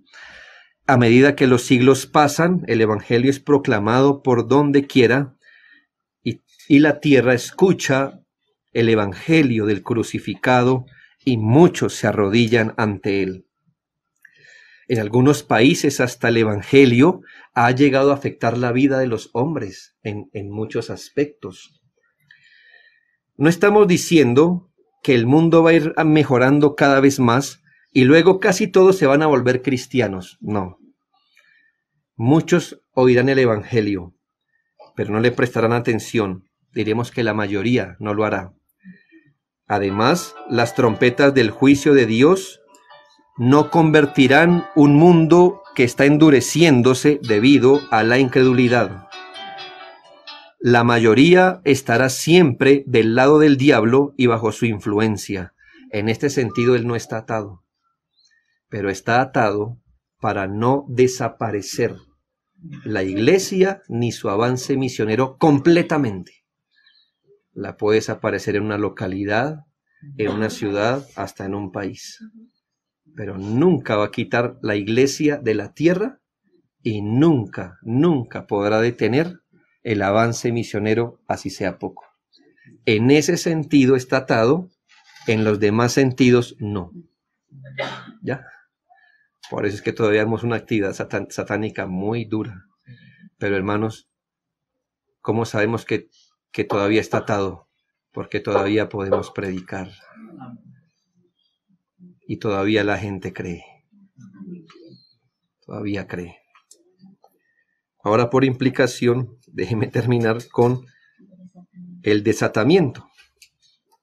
A medida que los siglos pasan, el evangelio es proclamado por donde quiera, y la tierra escucha el evangelio del crucificado, y muchos se arrodillan ante él. En algunos países hasta el evangelio ha llegado a afectar la vida de los hombres en muchos aspectos. No estamos diciendo que el mundo va a ir mejorando cada vez más y luego casi todos se van a volver cristianos. No. Muchos oirán el evangelio, pero no le prestarán atención. Diremos que la mayoría no lo hará. Además, las trompetas del juicio de Dios no convertirán un mundo que está endureciéndose debido a la incredulidad. La mayoría estará siempre del lado del diablo y bajo su influencia. En este sentido, él no está atado, pero está atado para no desaparecer la iglesia ni su avance misionero completamente. La puede desaparecer en una localidad, en una ciudad, hasta en un país. Pero nunca va a quitar la iglesia de la tierra y nunca, nunca podrá detener el avance misionero, así sea poco. En ese sentido está atado, en los demás sentidos no. ¿Ya? Por eso es que todavía vemos una actividad satánica muy dura. Pero hermanos, ¿cómo sabemos que todavía está atado? Porque todavía podemos predicar. Y todavía la gente cree. Todavía cree. Ahora, por implicación, déjeme terminar con el desatamiento.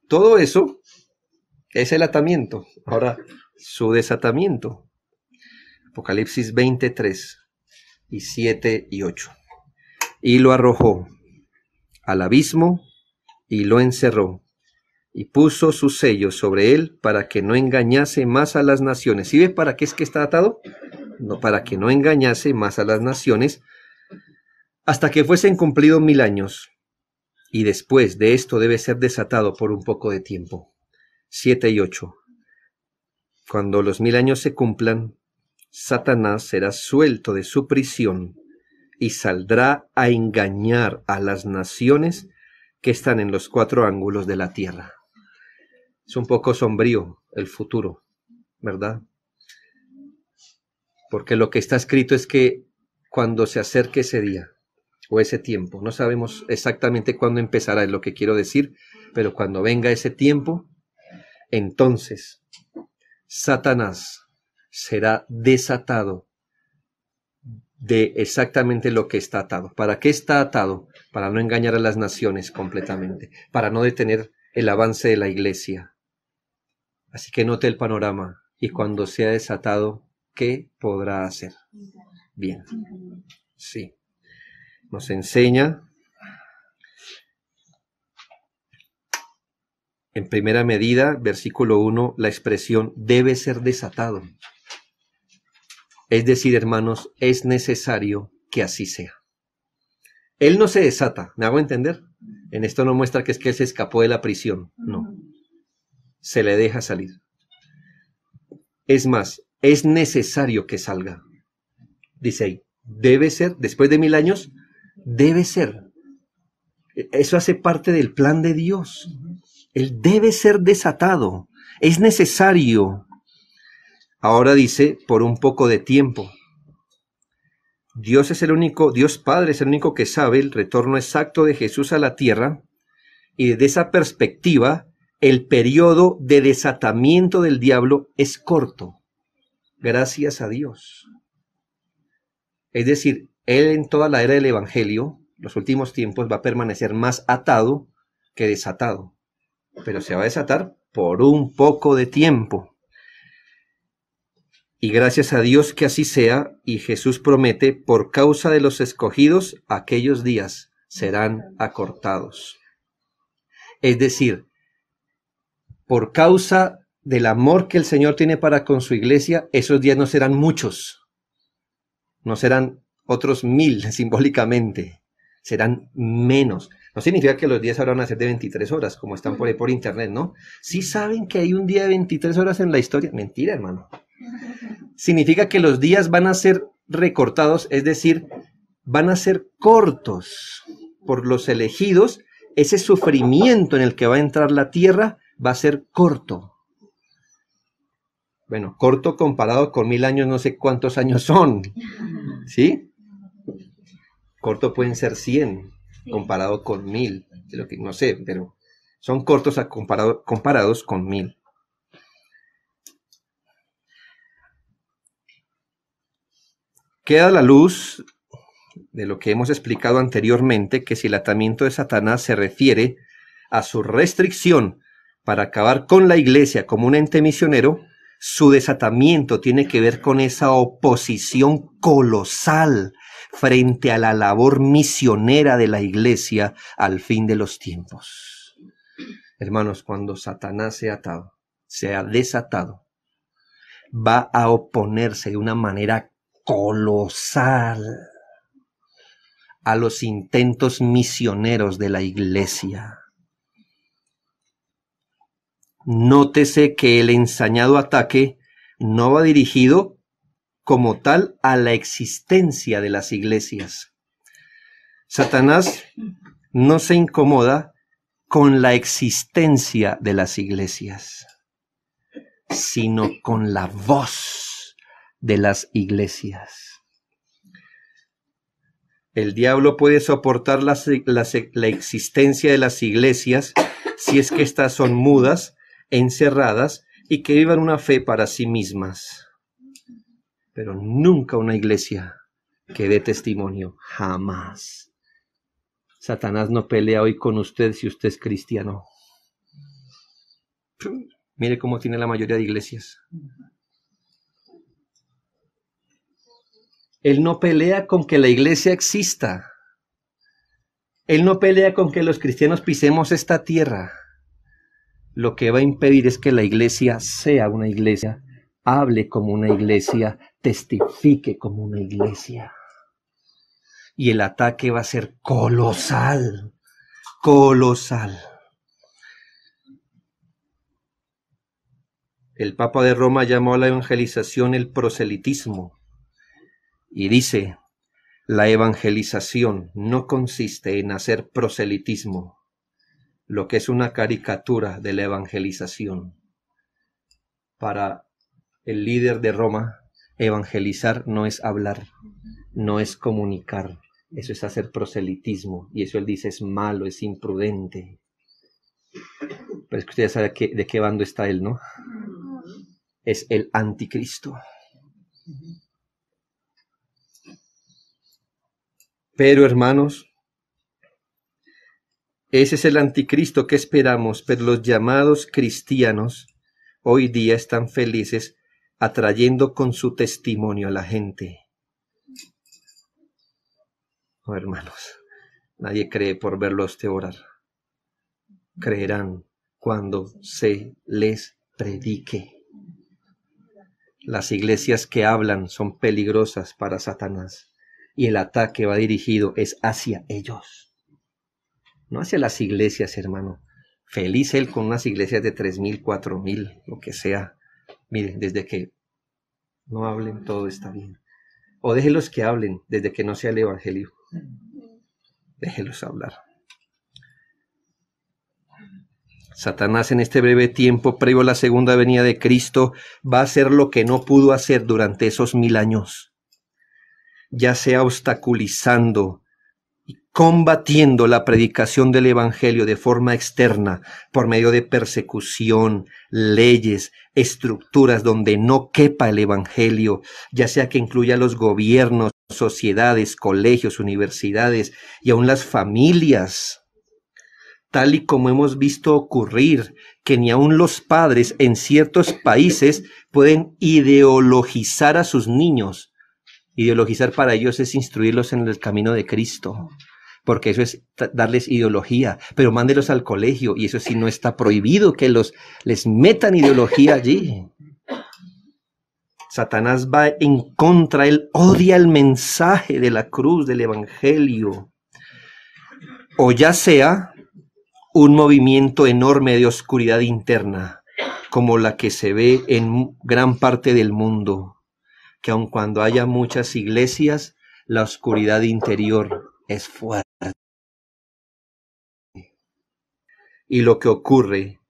Todo eso es el atamiento. Ahora, su desatamiento. Apocalipsis 23, y 7 y 8. Y lo arrojó al abismo y lo encerró, y puso su sello sobre él para que no engañase más a las naciones. ¿Sí ve para qué es que está atado? No, para que no engañase más a las naciones, hasta que fuesen cumplidos 1000 años. Y después de esto debe ser desatado por un poco de tiempo. 7 y 8. Cuando los 1000 años se cumplan, Satanás será suelto de su prisión y saldrá a engañar a las naciones que están en los 4 ángulos de la tierra. Es un poco sombrío el futuro, ¿verdad? Porque lo que está escrito es que cuando se acerque ese día o ese tiempo, no sabemos exactamente cuándo empezará, es lo que quiero decir, pero cuando venga ese tiempo, entonces Satanás será desatado de exactamente lo que está atado. ¿Para qué está atado? Para no engañar a las naciones completamente, para no detener el avance de la iglesia. Así que note el panorama, y cuando sea desatado, ¿qué podrá hacer? Bien, sí. Nos enseña en primera medida, versículo 1, la expresión debe ser desatado. Es decir, hermanos, es necesario que así sea. Él no se desata, ¿me hago entender? En esto no muestra que es que él se escapó de la prisión, no. Se le deja salir. Es más, es necesario que salga. Dice ahí, debe ser, después de 1000 años, debe ser. Eso hace parte del plan de Dios. Él debe ser desatado. Es necesario. Ahora dice, por un poco de tiempo. Dios es el único, Dios Padre es el único que sabe el retorno exacto de Jesús a la tierra, y desde esa perspectiva, el periodo de desatamiento del diablo es corto. Gracias a Dios. Es decir, él en toda la era del Evangelio, los últimos tiempos, va a permanecer más atado que desatado. Pero se va a desatar por un poco de tiempo. Y gracias a Dios que así sea, y Jesús promete, por causa de los escogidos, aquellos días serán acortados. Es decir, por causa del amor que el Señor tiene para con su iglesia, esos días no serán muchos, no serán otros 1000 simbólicamente, serán menos. No significa que los días ahora van a ser de 23 horas, como están por ahí por internet, ¿no? ¿Sí saben que hay un día de 23 horas en la historia? Mentira, hermano. Significa que los días van a ser recortados, es decir, van a ser cortos por los elegidos. Ese sufrimiento en el que va a entrar la tierra va a ser corto. Bueno, corto comparado con 1000 años, no sé cuántos años son, ¿sí? Corto pueden ser 100 comparado con 1000, no sé, pero son cortos comparados con 1000. Queda a la luz de lo que hemos explicado anteriormente, que si el atamiento de Satanás se refiere a su restricción para acabar con la iglesia como un ente misionero, su desatamiento tiene que ver con esa oposición colosal frente a la labor misionera de la iglesia al fin de los tiempos. Hermanos, cuando Satanás sea desatado, va a oponerse de una manera colosal a los intentos misioneros de la iglesia. Nótese que el ensañado ataque no va dirigido como tal a la existencia de las iglesias. Satanás no se incomoda con la existencia de las iglesias, sino con la voz de las iglesias. El diablo puede soportar la existencia de las iglesias si es que éstas son mudas, encerradas y que vivan una fe para sí mismas. Pero nunca una iglesia que dé testimonio, jamás. Satanás no pelea hoy con usted si usted es cristiano. Mire cómo tiene la mayoría de iglesias. Él no pelea con que la iglesia exista. Él no pelea con que los cristianos pisemos esta tierra. Lo que va a impedir es que la iglesia sea una iglesia, hable como una iglesia, testifique como una iglesia. Y el ataque va a ser colosal, colosal. El Papa de Roma llamó a la evangelización el proselitismo. Y dice, La evangelización no consiste en hacer proselitismo, lo que es una caricatura de la evangelización. Para el líder de Roma, evangelizar no es hablar, no es comunicar, eso es hacer proselitismo, y eso él dice es malo, es imprudente. Pero es que usted ya sabe de qué bando está él, ¿no? Es el anticristo. Pero hermanos, ese es el anticristo que esperamos, pero los llamados cristianos hoy día están felices atrayendo con su testimonio a la gente. Oh, hermanos, nadie cree por verlo a usted orar. Creerán cuando se les predique. Las iglesias que hablan son peligrosas para Satanás y el ataque va dirigido es hacia ellos, no hacia las iglesias, hermano. Feliz él con unas iglesias de 3,000, 4,000, lo que sea. Miren, desde que no hablen todo está bien. O déjelos que hablen desde que no sea el evangelio. Déjelos hablar. Satanás en este breve tiempo previo a la segunda venida de Cristo va a hacer lo que no pudo hacer durante esos 1000 años, ya sea obstaculizando y combatiendo la predicación del evangelio de forma externa por medio de persecución, leyes, estructuras donde no quepa el evangelio, ya sea que incluya los gobiernos, sociedades, colegios, universidades y aún las familias. Tal y como hemos visto ocurrir, que ni aun los padres en ciertos países pueden ideologizar a sus niños. Ideologizar para ellos es instruirlos en el camino de Cristo, porque eso es darles ideología, pero mándelos al colegio, y eso sí no está prohibido que les metan ideología allí. Satanás va en contra, él odia el mensaje de la cruz, del evangelio, o ya sea un movimiento enorme de oscuridad interna, como la que se ve en gran parte del mundo, que aun cuando haya muchas iglesias, la oscuridad interior es fuerte. Y lo que ocurre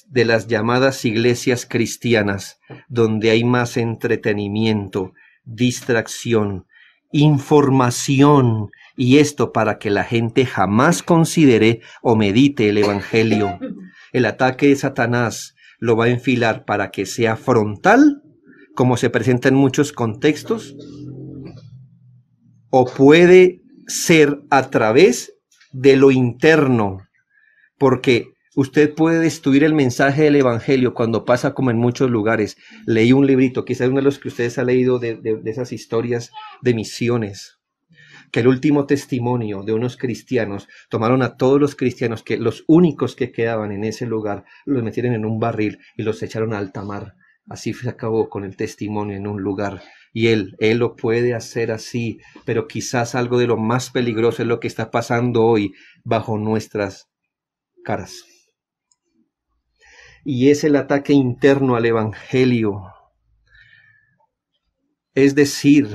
de las llamadas iglesias cristianas, donde hay más entretenimiento, distracción, información, y esto para que la gente jamás considere o medite el evangelio. El ataque de Satanás lo va a enfilar para que sea frontal, como se presenta en muchos contextos, o puede ser a través de lo interno, porque usted puede destruir el mensaje del evangelio cuando pasa como en muchos lugares. Leí un librito, quizás uno de los que ustedes han leído de esas historias de misiones, que el último testimonio de unos cristianos, tomaron a todos los cristianos, que los únicos que quedaban en ese lugar, los metieron en un barril y los echaron a alta mar. Así se acabó con el testimonio en un lugar. Y él lo puede hacer así, pero quizás algo de lo más peligroso es lo que está pasando hoy bajo nuestras caras. Y es el ataque interno al evangelio. Es decir,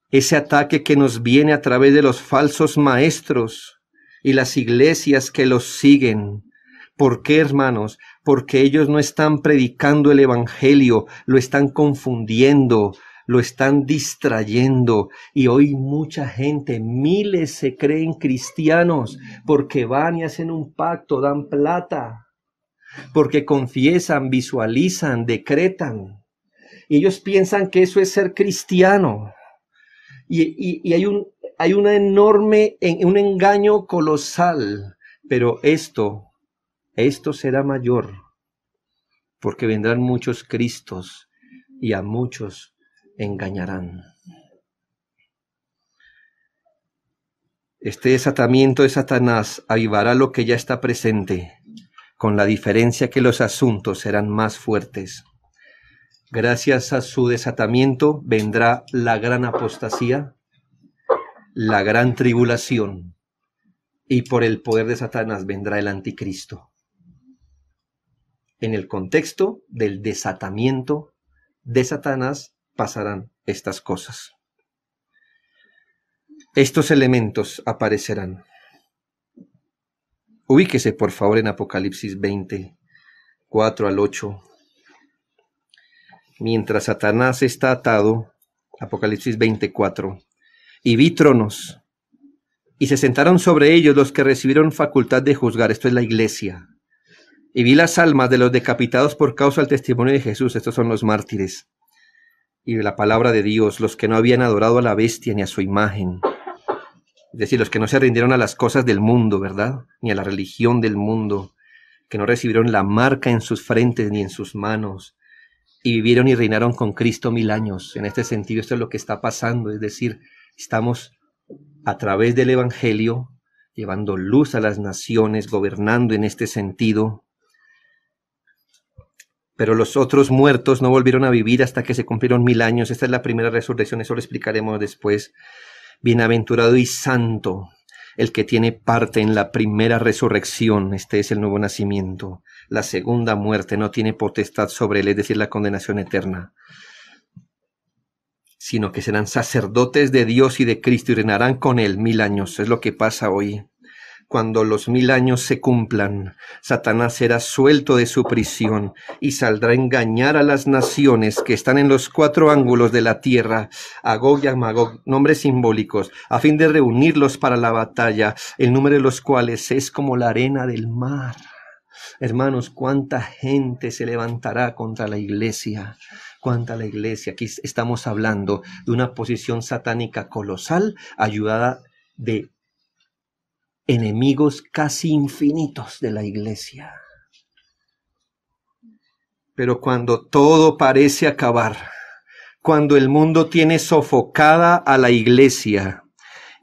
ese ataque que nos viene a través de los falsos maestros y las iglesias que los siguen. ¿Por qué, hermanos? Porque ellos no están predicando el evangelio, lo están confundiendo, lo están distrayendo. Y hoy mucha gente, miles se creen cristianos porque van y hacen un pacto, dan plata, porque confiesan, visualizan, decretan. Y ellos piensan que eso es ser cristiano. Y hay un engaño colosal, pero esto será mayor, porque vendrán muchos Cristos y a muchos engañarán. Este desatamiento de Satanás avivará lo que ya está presente, con la diferencia que los asuntos serán más fuertes. Gracias a su desatamiento vendrá la gran apostasía, la gran tribulación, y por el poder de Satanás vendrá el anticristo. En el contexto del desatamiento de Satanás pasarán estas cosas. Estos elementos aparecerán. Ubíquese por favor en Apocalipsis 20, 4 al 8. Mientras Satanás está atado, Apocalipsis 24, y vi tronos, y se sentaron sobre ellos los que recibieron facultad de juzgar, esto es la iglesia. Y vi las almas de los decapitados por causa del testimonio de Jesús, estos son los mártires, y la palabra de Dios, los que no habían adorado a la bestia ni a su imagen, es decir, los que no se rindieron a las cosas del mundo, ¿verdad? Ni a la religión del mundo, que no recibieron la marca en sus frentes ni en sus manos, y vivieron y reinaron con Cristo 1000 años. En este sentido, esto es lo que está pasando, es decir, estamos a través del Evangelio llevando luz a las naciones, gobernando en este sentido. Pero los otros muertos no volvieron a vivir hasta que se cumplieron 1000 años. Esta es la primera resurrección, eso lo explicaremos después. Bienaventurado y santo el que tiene parte en la primera resurrección, este es el nuevo nacimiento. La segunda muerte no tiene potestad sobre él, es decir, la condenación eterna, sino que serán sacerdotes de Dios y de Cristo y reinarán con él 1000 años. Es lo que pasa hoy. Cuando los 1000 años se cumplan, Satanás será suelto de su prisión y saldrá a engañar a las naciones que están en los 4 ángulos de la tierra, a Gog y a Magog, nombres simbólicos, a fin de reunirlos para la batalla, el número de los cuales es como la arena del mar. Hermanos, cuánta gente se levantará contra la iglesia. Cuánta la iglesia. Aquí estamos hablando de una posición satánica colosal, ayudada de enemigos casi infinitos de la iglesia. Pero cuando todo parece acabar, cuando el mundo tiene sofocada a la iglesia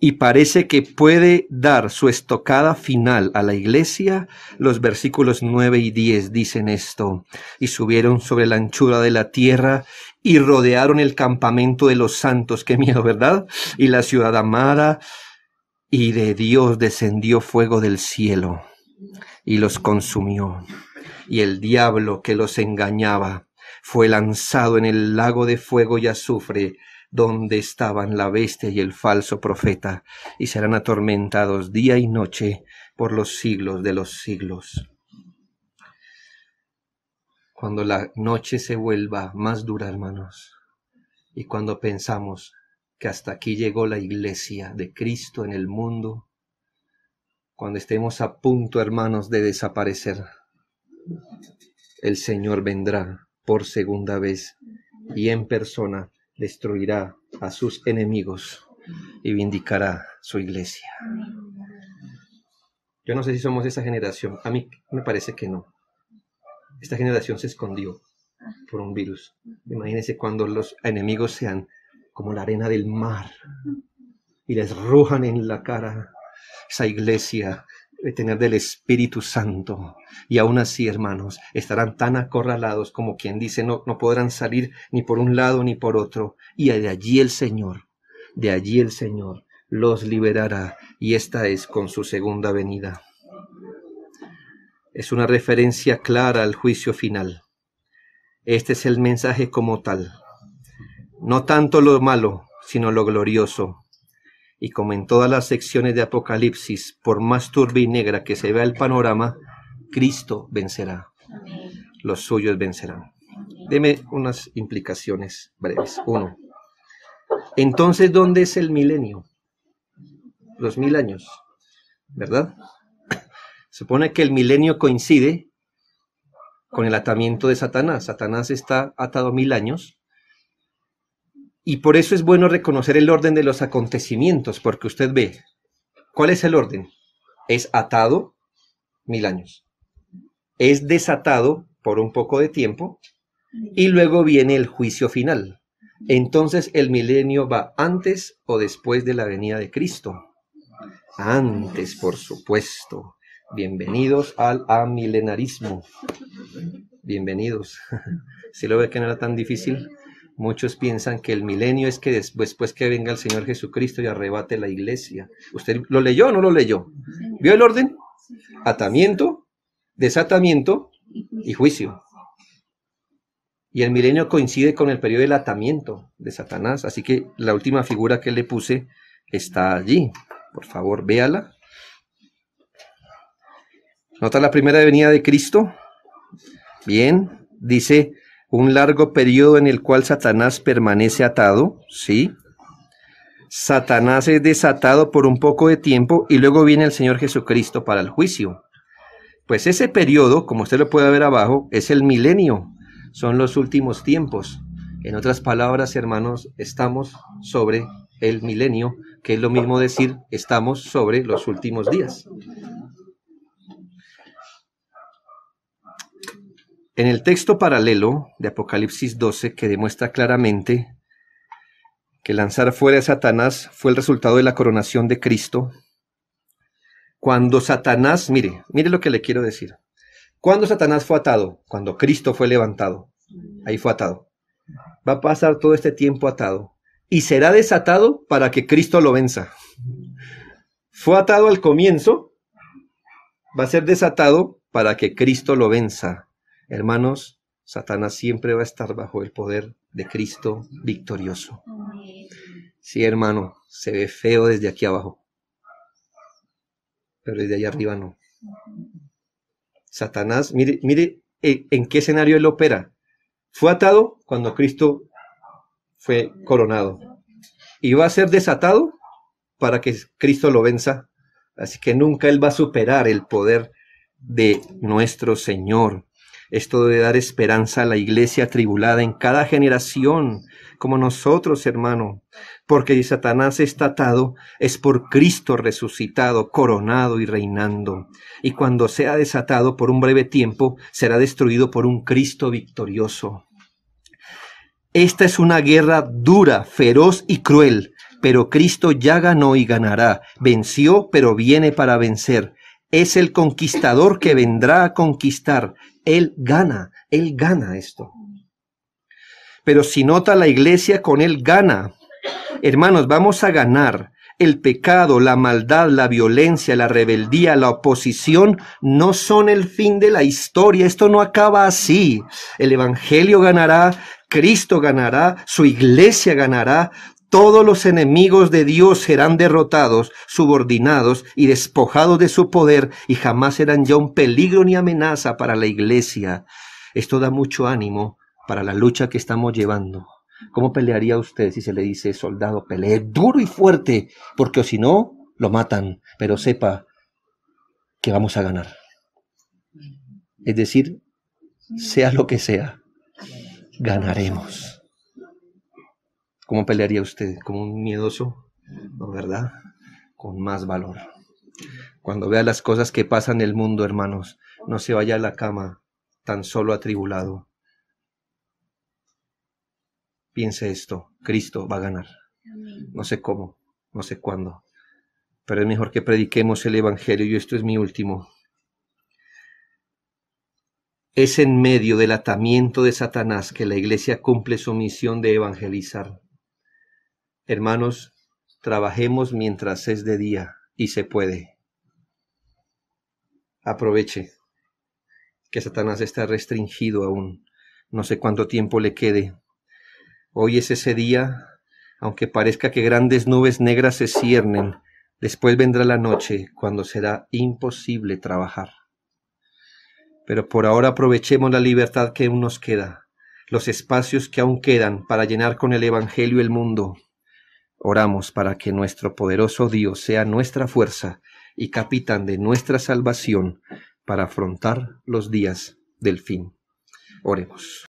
y parece que puede dar su estocada final a la iglesia, los versículos 9 y 10 dicen esto: y subieron sobre la anchura de la tierra y rodearon el campamento de los santos. Qué miedo, ¿verdad? Y la ciudad amada, y de Dios descendió fuego del cielo y los consumió. Y el diablo que los engañaba fue lanzado en el lago de fuego y azufre, donde estaban la bestia y el falso profeta, y serán atormentados día y noche por los siglos de los siglos. Cuando la noche se vuelva más dura, hermanos, y cuando pensamos que hasta aquí llegó la iglesia de Cristo en el mundo, cuando estemos a punto, hermanos, de desaparecer, el Señor vendrá por segunda vez y en persona destruirá a sus enemigos y vindicará su iglesia. Yo no sé si somos esa generación. A mí me parece que no. Esta generación se escondió por un virus. Imagínense cuando los enemigos sean como la arena del mar y les rujan en la cara. Esa iglesia de tener del Espíritu Santo, y aún así, hermanos, estarán tan acorralados como quien dice, no podrán salir ni por un lado ni por otro, y de allí el Señor los liberará, y esta es con su segunda venida. Es una referencia clara al juicio final. Este es el mensaje como tal, no tanto lo malo, sino lo glorioso. Y como en todas las secciones de Apocalipsis, por más turbia y negra que se vea el panorama, Cristo vencerá. Amén. Los suyos vencerán. Deme unas implicaciones breves. 1. Entonces, ¿dónde es el milenio? Los 1000 años, ¿verdad? Supone que el milenio coincide con el atamiento de Satanás. Satanás está atado 1000 años. Y por eso es bueno reconocer el orden de los acontecimientos, porque usted ve, ¿cuál es el orden? Es atado 1000 años, es desatado por un poco de tiempo, y luego viene el juicio final. Entonces, ¿el milenio va antes o después de la venida de Cristo? Antes, por supuesto. Bienvenidos al amilenarismo. Bienvenidos. ¿Sí lo ve que no era tan difícil? Muchos piensan que el milenio es que después que venga el Señor Jesucristo y arrebate la iglesia. ¿Usted lo leyó o no lo leyó? ¿Vio el orden? Atamiento, desatamiento y juicio. Y el milenio coincide con el periodo del atamiento de Satanás. Así que la última figura que le puse está allí. Por favor, véala. ¿Nota la primera venida de Cristo? Bien, dice un largo periodo en el cual Satanás permanece atado, ¿sí? Satanás es desatado por un poco de tiempo y luego viene el Señor Jesucristo para el juicio. Pues ese periodo, como usted lo puede ver abajo, es el milenio, son los últimos tiempos. En otras palabras, hermanos, estamos sobre el milenio, que es lo mismo decir, estamos sobre los últimos días. En el texto paralelo de Apocalipsis 12, que demuestra claramente que lanzar fuera a Satanás fue el resultado de la coronación de Cristo, cuando Satanás, mire lo que le quiero decir. Cuando Satanás fue atado, cuando Cristo fue levantado, ahí fue atado. Va a pasar todo este tiempo atado y será desatado para que Cristo lo venza. Fue atado al comienzo, va a ser desatado para que Cristo lo venza. Hermanos, Satanás siempre va a estar bajo el poder de Cristo victorioso. Sí, hermano, se ve feo desde aquí abajo, pero desde allá arriba no. Satanás, mire en qué escenario él opera. Fue atado cuando Cristo fue coronado. Y va a ser desatado para que Cristo lo venza. Así que nunca él va a superar el poder de nuestro Señor. Esto debe dar esperanza a la iglesia atribulada en cada generación, como nosotros, hermano. Porque si Satanás está atado, es por Cristo resucitado, coronado y reinando. Y cuando sea desatado por un breve tiempo, será destruido por un Cristo victorioso. Esta es una guerra dura, feroz y cruel, pero Cristo ya ganó y ganará. Venció, pero viene para vencer. Es el conquistador que vendrá a conquistar. Él gana esto. Pero si nota la iglesia, con él gana. Hermanos, vamos a ganar. El pecado, la maldad, la violencia, la rebeldía, la oposición no son el fin de la historia. Esto no acaba así. El evangelio ganará, Cristo ganará, su iglesia ganará. Todos los enemigos de Dios serán derrotados, subordinados y despojados de su poder y jamás serán ya un peligro ni amenaza para la iglesia. Esto da mucho ánimo para la lucha que estamos llevando. ¿Cómo pelearía usted si se le dice, soldado, pelee duro y fuerte, porque si no, lo matan, pero sepa que vamos a ganar? Es decir, sea lo que sea, ganaremos. ¿Cómo pelearía usted? ¿Como un miedoso? ¿No, verdad? Con más valor. Cuando vea las cosas que pasan en el mundo, hermanos, no se vaya a la cama tan solo atribulado. Piense esto, Cristo va a ganar. No sé cómo, no sé cuándo, pero es mejor que prediquemos el evangelio y esto es mi último. Es en medio del atamiento de Satanás que la iglesia cumple su misión de evangelizar. Hermanos, trabajemos mientras es de día y se puede. Aproveche que Satanás está restringido aún. No sé cuánto tiempo le quede. Hoy es ese día, aunque parezca que grandes nubes negras se ciernen, después vendrá la noche cuando será imposible trabajar. Pero por ahora aprovechemos la libertad que aún nos queda, los espacios que aún quedan para llenar con el evangelio el mundo. Oramos para que nuestro poderoso Dios sea nuestra fuerza y capitán de nuestra salvación para afrontar los días del fin. Oremos.